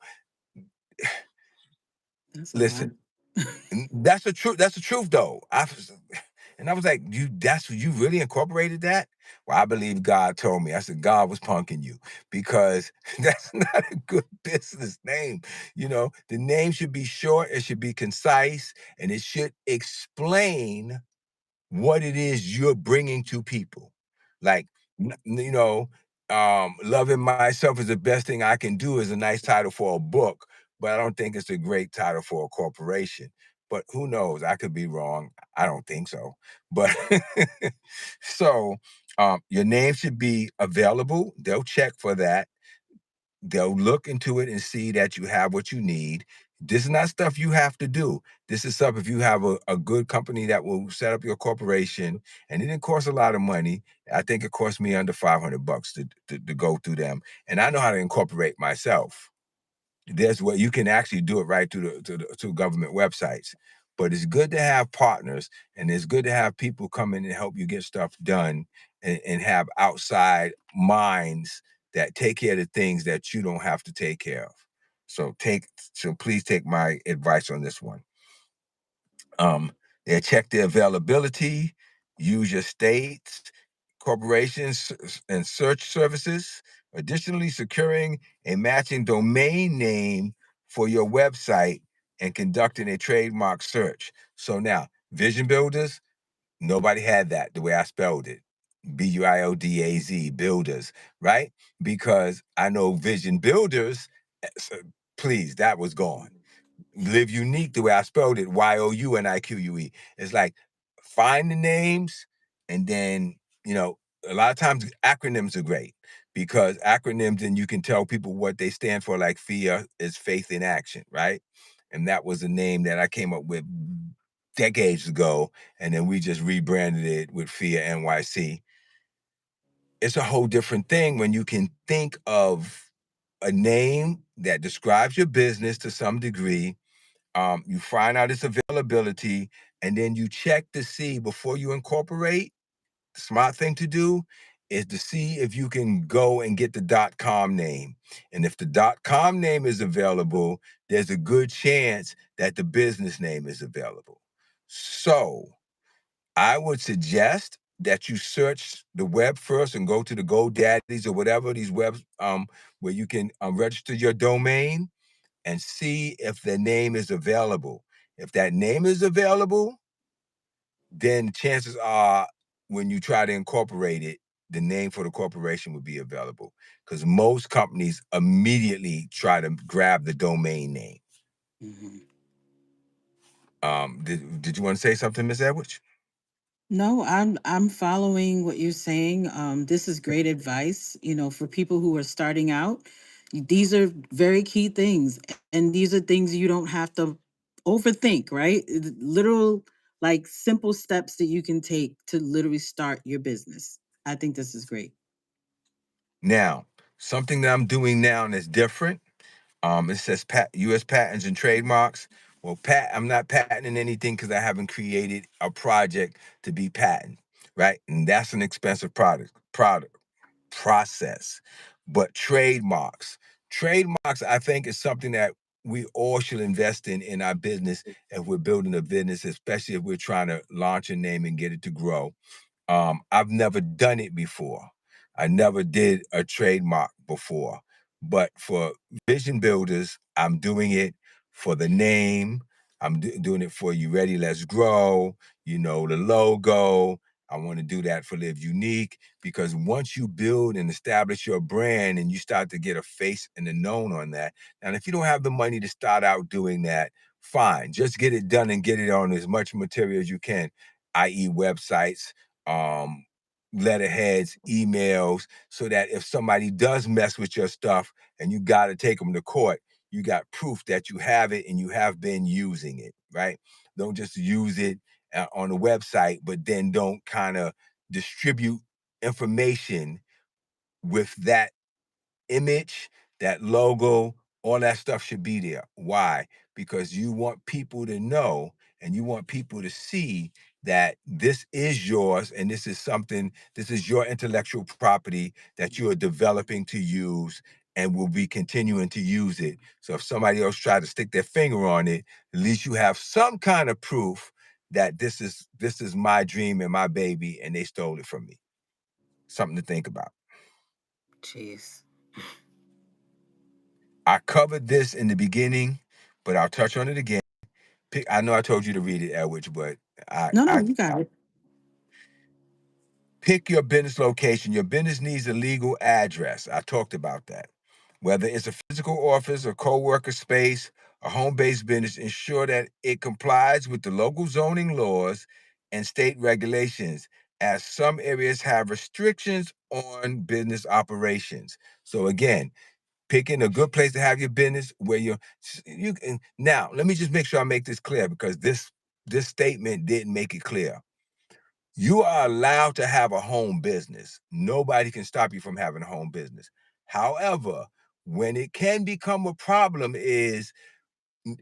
That's a lot. listen, that's the truth. That's the truth, though. And I was like, you really incorporated that? Well, I believe God told me. I said, God was punking you, because that's not a good business name. The name should be short, it should be concise, and it should explain what it is you're bringing to people. Like, loving myself is the best thing I can do is a nice title for a book, but I don't think it's a great title for a corporation. but who knows? I could be wrong. I don't think so. But so your name should be available. They'll check for that. They'll look into it and see that you have what you need. This is not stuff you have to do. This is stuff if you have a good company that will set up your corporation, and it didn't cost a lot of money. I think it cost me under $500 to go through them. And I know how to incorporate myself. There's what you can actually do it right through to government websites. But it's good to have partners, and it's good to have people come in and help you get stuff done, and have outside minds that take care of the things that you don't have to take care of. So please take my advice on this one. They check the availability, use your states, corporations, and search services. Additionally, securing a matching domain name for your website and conducting a trademark search. So now, Vision Builders, nobody had that the way I spelled it. Buildaz, builders, right? Because I know Vision Builders, so please, that was gone. Live Unique, the way I spelled it, Younique. It's like find the names, and then, a lot of times acronyms are great because acronyms, and you can tell people what they stand for, like FIA is Faith in Action, right? And that was a name that I came up with decades ago, and then we just rebranded it with FIA NYC. It's a whole different thing when you can think of a name that describes your business to some degree. You find out its availability, and then you check to see before you incorporate. The smart thing to do is to see if you can go and get the .com name. And if the .com name is available, there's a good chance that the business name is available. So I would suggest that you search the web first and go to the GoDaddies or whatever these webs where you can register your domain and see if the name is available. If that name is available, then chances are when you try to incorporate it, the name for the corporation would be available because most companies immediately try to grab the domain name. Mhm. Did you want to say something, Ms. Edwards? No, I'm following what you're saying. This is great advice, for people who are starting out. These are very key things, and these are things you don't have to overthink, right? Literal, like simple steps that you can take to literally start your business. I think this is great. Now, something that I'm doing now that's different. It says U.S. patents and trademarks. Well, I'm not patenting anything because I haven't created a project to be patent, right? And that's an expensive product process. But trademarks, I think, is something that we all should invest in our business if we're building a business, especially if we're trying to launch a name and get it to grow. I've never done it before. I never did a trademark before. But for Vision Builders, I'm doing it for the name. I'm doing it for You Ready, Let's Grow, the logo. I want to do that for Live Unique because once you build and establish your brand and you start to get a face and a known on that, and if you don't have the money to start out doing that, fine. Just get it done and get it on as much material as you can, i.e. websites, um, letterheads, emails, so that if somebody does mess with your stuff and you got to take them to court, you got proof that you have it and you have been using it, right? Don't just use it on the website, but then don't kind of distribute information with that image, that logo, all that stuff should be there. Why? Because you want people to know and you want people to see that this is yours and this is your intellectual property that you are developing to use and will be continuing to use it. So if somebody else try to stick their finger on it, at least you have some kind of proof that this is my dream and my baby and they stole it from me. Something to think about. Jeez. I covered this in the beginning, but I'll touch on it again. I know I told you to read it, Edwidge, but No, you got it. pick your business location. Your business needs a legal address. I talked about that. Whether it's a physical office or co-worker space a home-based business, ensure that it complies with the local zoning laws and state regulations, as some areas have restrictions on business operations. So again, picking a good place to have your business where you can. Now, let me just make sure I make this clear, because this statement didn't make it clear. You are allowed to have a home business. Nobody can stop you from having a home business. However, when it can become a problem is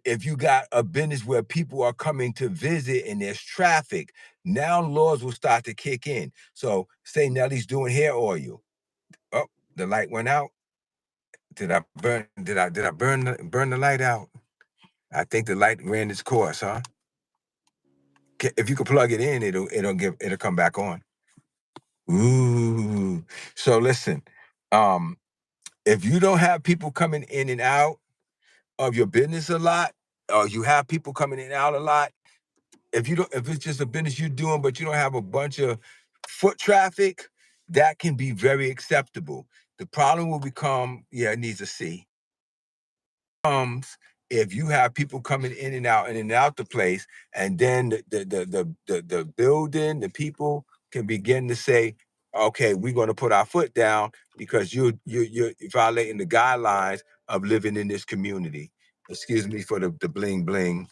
if you got a business where people are coming to visit and there's traffic. Now laws will start to kick in. So say Nellie's doing hair oil. Oh, the light went out. Did I burn the light out? I think the light ran its course, huh? If you could plug it in, it'll come back on. Ooh. So listen, if you don't have people coming in and out of your business a lot, or you have people coming in and out a lot, if it's just a business you're doing, but you don't have a bunch of foot traffic, that can be very acceptable. The problem will become, it needs a C. If you have people coming in and out the place, and then the building, the people can begin to say, okay, we're going to put our foot down because you're violating the guidelines of living in this community. Excuse me for the bling bling.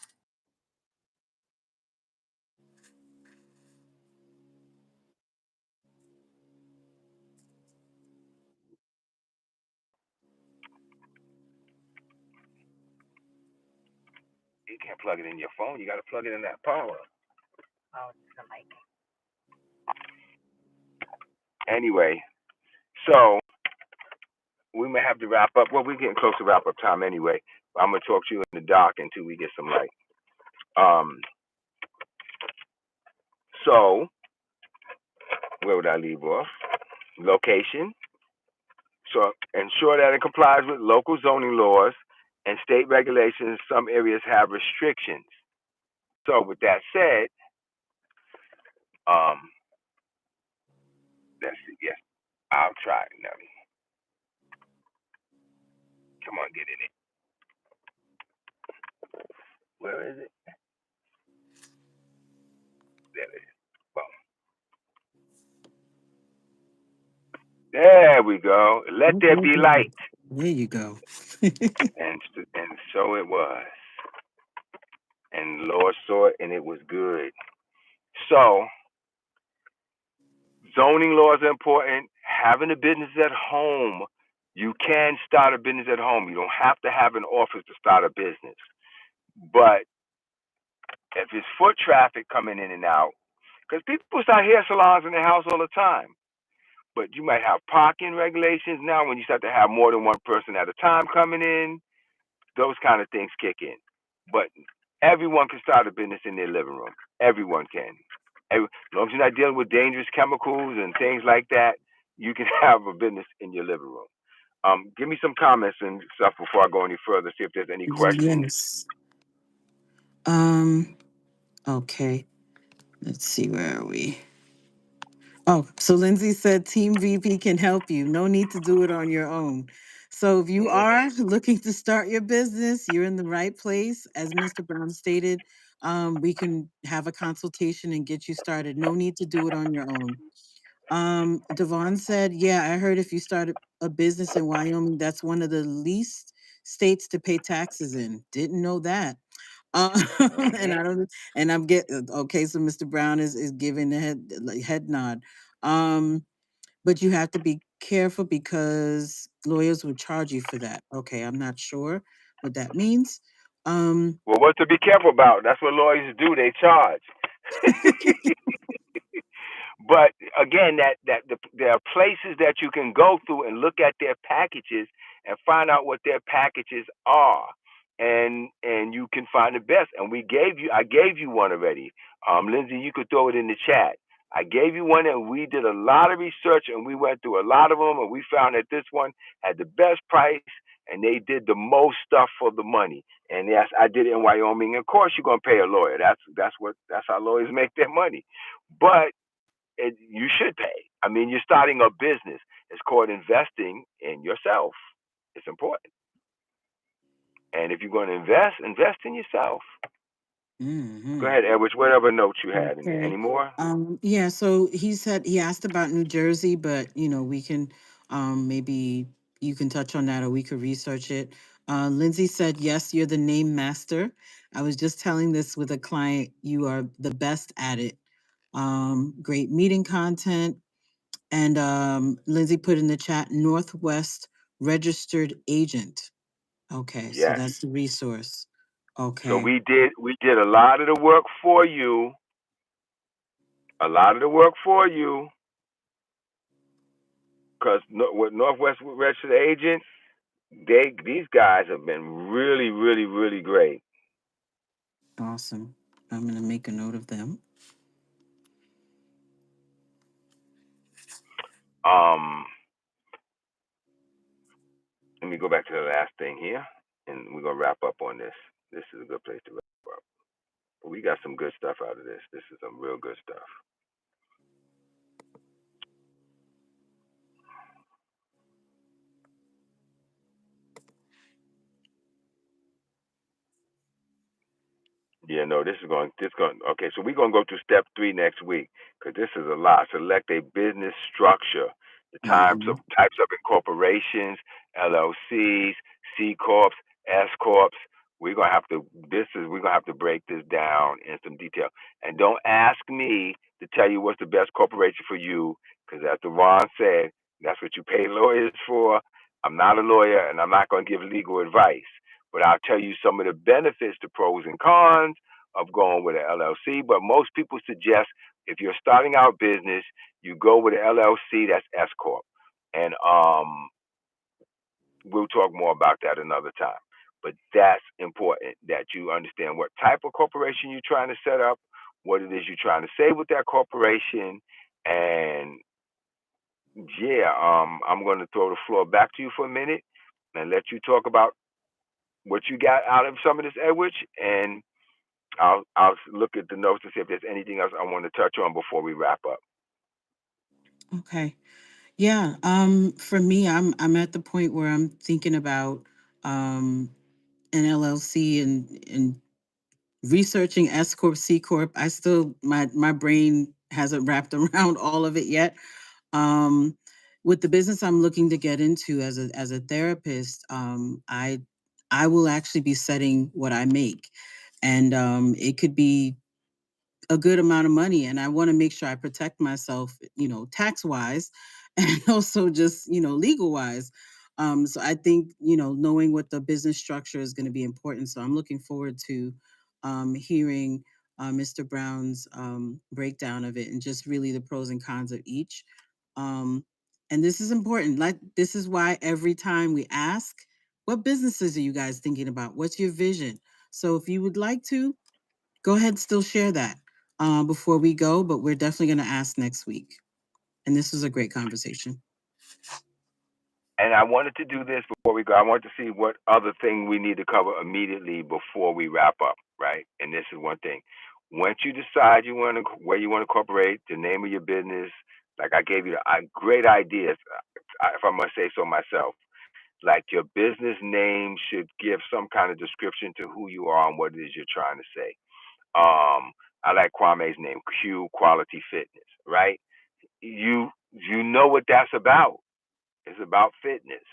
You can't plug it in your phone. You got to plug it in that power. Oh, it's the mic. Anyway, so we may have to wrap up. Well, we're getting close to wrap up time anyway. I'm gonna talk to you in the dark until we get some light. So where would I leave off? Location. So ensure that it complies with local zoning laws and state regulations. Some areas have restrictions. So with that said, let's see. Yes, I'll try it, Nelly. Come on, get in it. Where is it? There it is. Boom. There we go. Let there be light. There you go. and so it was. And the Lord saw it, and it was good. So zoning laws are important. Having a business at home. You can start a business at home. You don't have to have an office to start a business. But if it's foot traffic coming in and out, because people start hair salons in their house all the time, but you might have parking regulations now when you start to have more than one person at a time coming in, those kind of things kick in. But everyone can start a business in their living room. Everyone can. As long as you're not dealing with dangerous chemicals and things like that, you can have a business in your living room. Give me some comments and stuff before I go any further, see if there's any questions. Yes. Okay. Let's see, where are we? Oh, so Lindsay said Team VP can help you. No need to do it on your own. So if you are looking to start your business, you're in the right place. As Mr. Brown stated, we can have a consultation and get you started. No need to do it on your own. Devon said, yeah, I heard if you started a business in Wyoming, that's one of the least states to pay taxes in. Didn't know that. And I don't, and I'm getting okay. So Mr. Brown is giving the head nod. But you have to be careful because lawyers would charge you for that. Okay, I'm not sure what that means. Well, what to be careful about? That's what lawyers do. They charge. But again, there are places that you can go through and look at their packages and find out what their packages are, and you can find the best. And I gave you one already. Lindsay, you could throw it in the chat. I gave you one, and we did a lot of research, and we went through a lot of them, and we found that this one had the best price, and they did the most stuff for the money. And yes, I did it in Wyoming. Of course, you're gonna pay a lawyer. That's how lawyers make their money. But you should pay. I mean, you're starting a business. It's called investing in yourself. It's important. And if you're going to invest in yourself. Go Mm-hmm. ahead, Edwards. Whatever notes you had in there. Okay. Any more? Yeah, so he asked about New Jersey, but we can maybe you can touch on that or we could research it. Lindsay said, yes, you're the name master. I was just telling this with a client, you are the best at it. Great meeting content. And Lindsay put in the chat, Northwest registered agent. Okay, so Yes. that's the resource. So Okay. we did a lot of the work for you. A lot of the work for you, because with Northwest Registered Agents, these guys have been really, really, really great. Awesome. I'm going to make a note of them. Um, Let me go back to the last thing here, and we're gonna wrap up on this. This is a good place to wrap up. We got some good stuff out of this. This is some real good stuff. Yeah, no, okay, so we're going to go to step 3 next week because this is a lot. Select a business structure, the Mm-hmm. types of incorporations, LLCs, C corps, S corps. We're gonna have to break this down in some detail. And don't ask me to tell you what's the best corporation for you, because as Ron said, that's what you pay lawyers for. I'm not a lawyer, and I'm not going to give legal advice, but I'll tell you some of the benefits, the pros and cons of going with an LLC. But most people suggest if you're starting out business, you go with an LLC that's S corp, and we'll talk more about that another time. But that's important that you understand what type of corporation you're trying to set up, what it is you're trying to say with that corporation, and yeah, I'm going to throw the floor back to you for a minute and let you talk about what you got out of some of this, Edwidge, and I'll look at the notes to see if there's anything else I want to touch on before we wrap up. Okay. Yeah. For me, I'm at the point where I'm thinking about an LLC and researching S corp, C corp. I still my brain hasn't wrapped around all of it yet. Um, with the business I'm looking to get into as a therapist, I will actually be setting what I make, and it could be a good amount of money, and I want to make sure I protect myself, tax wise and also just, legal wise. So I think, knowing what the business structure is going to be important. So I'm looking forward to hearing Mr. Brown's breakdown of it and just really the pros and cons of each. Um, and this is important. Like, this is why every time we ask, what businesses are you guys thinking about? What's your vision? So if you would like to, go ahead, still share that before we go, but we're definitely going to ask next week. And this was a great conversation. And I wanted to do this before we go. I wanted to see what other thing we need to cover immediately before we wrap up, right? And this is one thing. Once you decide where you want to incorporate, the name of your business, like I gave you great ideas, if I must say so myself. Like your business name should give some kind of description to who you are and what it is you're trying to say. I like Kwame's name, Q Quality Fitness, right? You know what that's about. It's about fitness.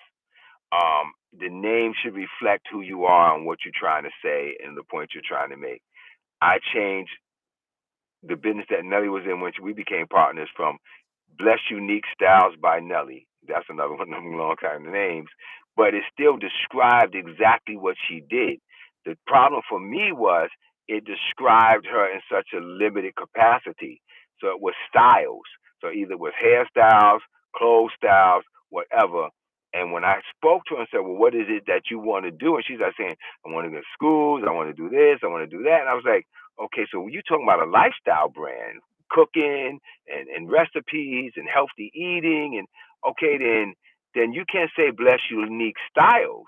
The name should reflect who you are and what you're trying to say and the point you're trying to make. I changed the business that Nelly was in when we became partners from Bless Unique Styles by Nelly. That's another one of them long kind of names. But it still described exactly what she did. The problem for me was it described her in such a limited capacity. So it was styles. So either it was hairstyles, clothes styles, whatever. And when I spoke to her and said, well, what is it that you want to do? And she's like saying, I want to go to schools, I want to do this, I want to do that. And I was like, okay, so when you're talking about a lifestyle brand, cooking and recipes and healthy eating, and okay, then you can't say bless unique styles.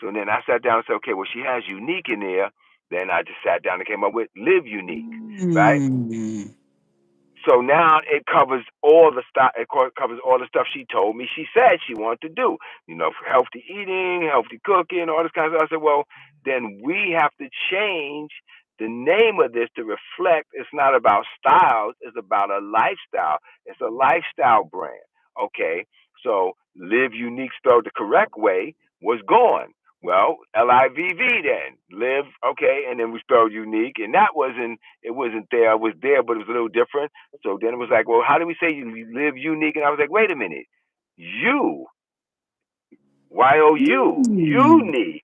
So then I sat down and said, okay, well, she has unique in there. Then I just sat down and came up with live unique, right? Mm. So now it covers all the stuff. It covers all the stuff she told me. She said she wanted to do. Healthy eating, healthy cooking, all this kind of stuff. I said, well, then we have to change the name of this to reflect. It's not about styles. It's about a lifestyle. It's a lifestyle brand. Okay. So Live Unique, spelled the correct way, was gone. Well, LIVV then. Live, okay, and then we spelled unique, and that wasn't there. It was there, but it was a little different. So then it was like, well, how do we say you live unique? And I was like, wait a minute. You, YOU, Mm. unique.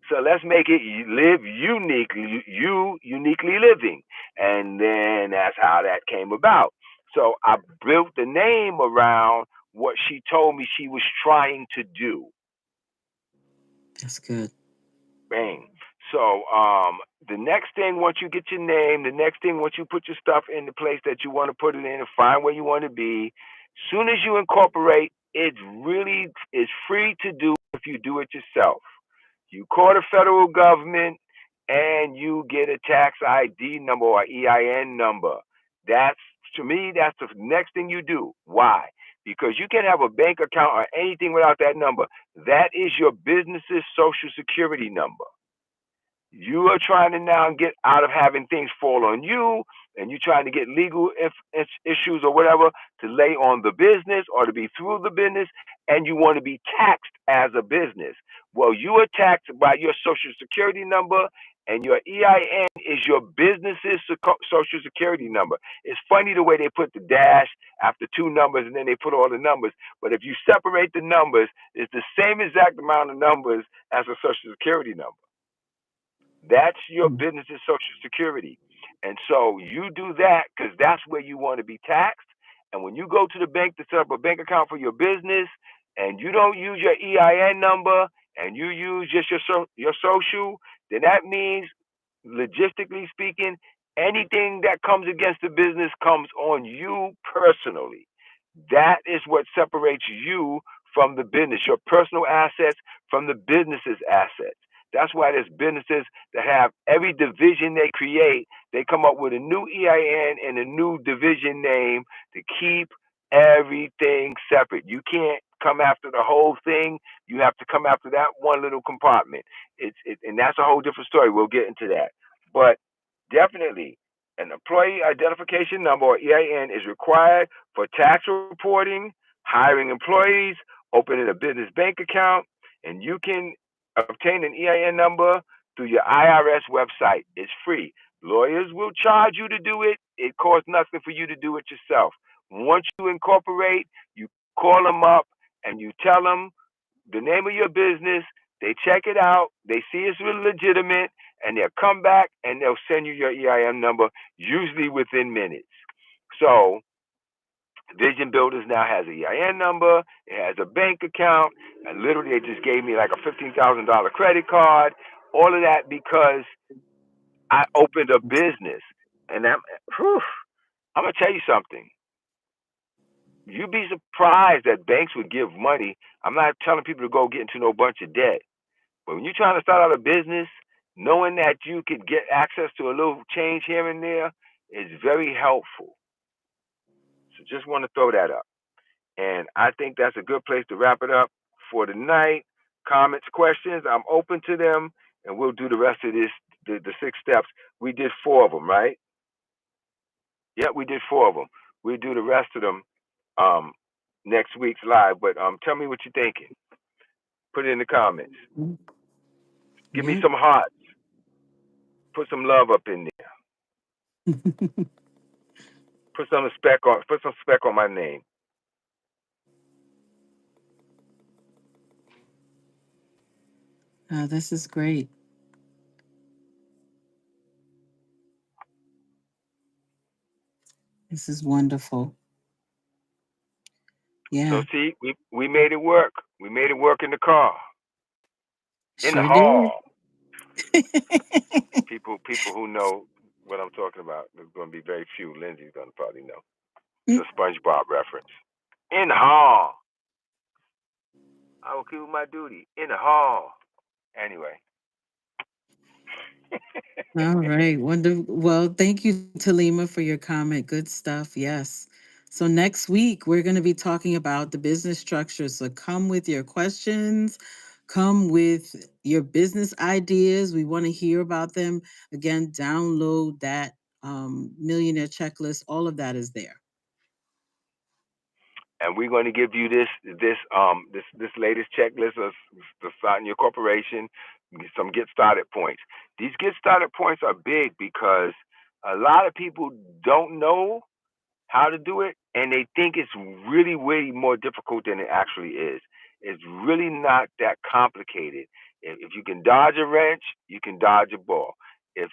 So let's make it live uniquely, you uniquely living. And then that's how that came about. So I built the name around what she told me she was trying to do. That's good. Bang. So the next thing, once you get your name, the next thing, once you put your stuff in the place that you want to put it in and find where you want to be, soon as you incorporate, it really is free to do if you do it yourself. You call the federal government and you get a tax ID number or EIN number. That's, to me, that's the next thing you do. Why? Because you can have a bank account or anything without that number. That is your business's social security number. You are trying to now get out of having things fall on you, and you're trying to get legal issues or whatever to lay on the business or to be through the business, and you want to be taxed as a business. Well, you are taxed by your social security number, and your EIN is your business's social security number. It's funny the way they put the dash after two numbers and then they put all the numbers. But if you separate the numbers, it's the same exact amount of numbers as a social security number. That's your Mm. business's social security. And so you do that because that's where you want to be taxed. And when you go to the bank to set up a bank account for your business and you don't use your EIN number and you use just your social, then that means, logistically speaking, anything that comes against the business comes on you personally. That is what separates you from the business, your personal assets from the business's assets. That's why there's businesses that have every division they create, they come up with a new EIN and a new division name to keep everything separate. You can't come after the whole thing. You have to come after that one little compartment. And that's a whole different story. We'll get into that. But definitely, an employee identification number or EIN is required for tax reporting, hiring employees, opening a business bank account, and you can obtain an EIN number through your IRS website. It's free. Lawyers will charge you to do it. It costs nothing for you to do it yourself. Once you incorporate, you call them up and you tell them the name of your business. They check it out. They see it's really legitimate, and they'll come back and they'll send you your EIN number, usually within minutes. So Vision Builders now has an EIN number, it has a bank account, and literally they just gave me like a $15,000 credit card. All of that because I opened a business, and I'm gonna tell you something. You'd be surprised that banks would give money. I'm not telling people to go get into no bunch of debt, but when you're trying to start out a business, knowing that you could get access to a little change here and there is very helpful. So just want to throw that up. And I think that's a good place to wrap it up for tonight. Comments, questions, I'm open to them, and we'll do the rest of this, the six steps. We did four of them, right? Yeah, we did four of them. We'll do the rest of them um, next week's live. But tell me what you're thinking. Put it in the comments. Mm. Give me Yep. some hearts. Put some love up in there. Put some spec on my name. This is great. This is wonderful. So Yeah, see, we made it work. We made it work in the car, in the sure did. hall. People who know what I'm talking about. There's going to be very few. Lindsay's going to probably know. It's a SpongeBob reference. In the hall. I will keep my duty in the hall. Anyway, All right. Well, thank you, Talima, for your comment. Good stuff. Yes. So next week, we're going to be talking about the business structure. So come with your questions, come with your business ideas. We want to hear about them. Again, download that millionaire checklist. All of that is there. And we're going to give you this latest checklist of starting your corporation, some get started points. These get started points are big because a lot of people don't know how to do it, and they think it's really way more difficult than it actually is. It's really not that complicated. If you can dodge a wrench, you can dodge a ball. If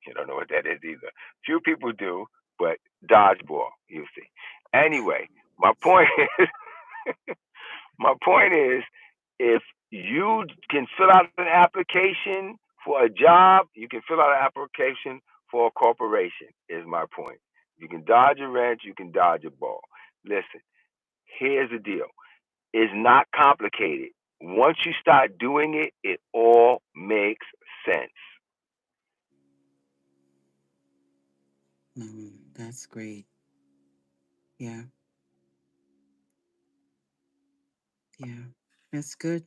you don't know what that is either, few people do, but dodgeball, you see. Anyway, my point is, my point is, if you can fill out an application for a job, you can fill out an application for a corporation. Is my point. You can dodge a wrench, you can dodge a ball. Listen, here's the deal. It's not complicated. Once you start doing it, it all makes sense. That's great. Yeah. Yeah. That's good.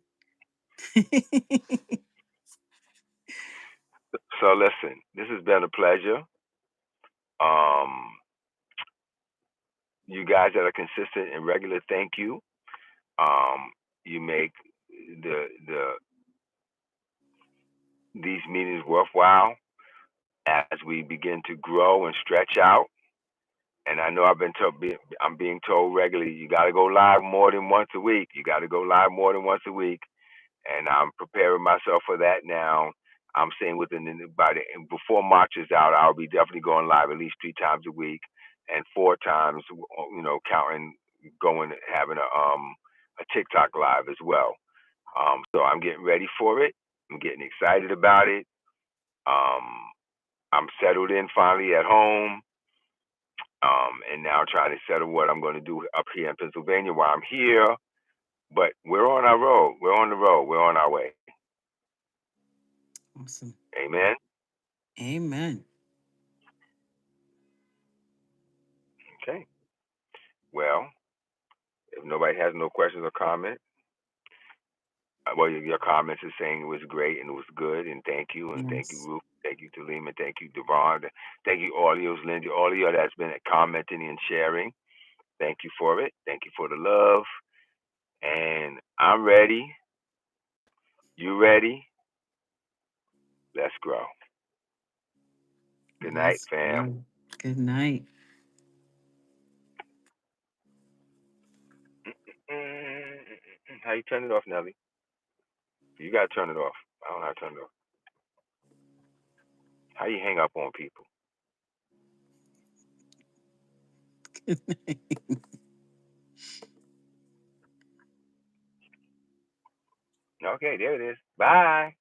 So listen, this has been a pleasure. Um, you guys that are consistent and regular, thank you. You make the these meetings worthwhile as we begin to grow and stretch out. And I know I'm being told regularly, you got to go live more than once a week. You got to go live more than once a week, and I'm preparing myself for that now. I'm saying before March is out, I'll be definitely going live at least 3 times a week, and 4 times, counting going having a TikTok live as well. So I'm getting ready for it. I'm getting excited about it. Um, I'm settled in finally at home, and now trying to settle what I'm going to do up here in Pennsylvania while I'm here. But we're on our road. We're on the road. We're on our way. Awesome. Amen. Amen. Okay. Well, if nobody has no questions or comments, well, your comments are saying it was great and it was good, and thank you, and thank you, Yes. Ruth, thank you, Talima, thank you, Devon, thank you, Audios, Lindy, all of you that's been commenting and sharing. Thank you for it. Thank you for the love. And I'm ready. You ready? Let's grow. Good night, Let's fam. go. Good night. How you turn it off, Nelly? You gotta turn it off. I don't know how to turn it off. How you hang up on people? Good night. Okay, there it is. Bye.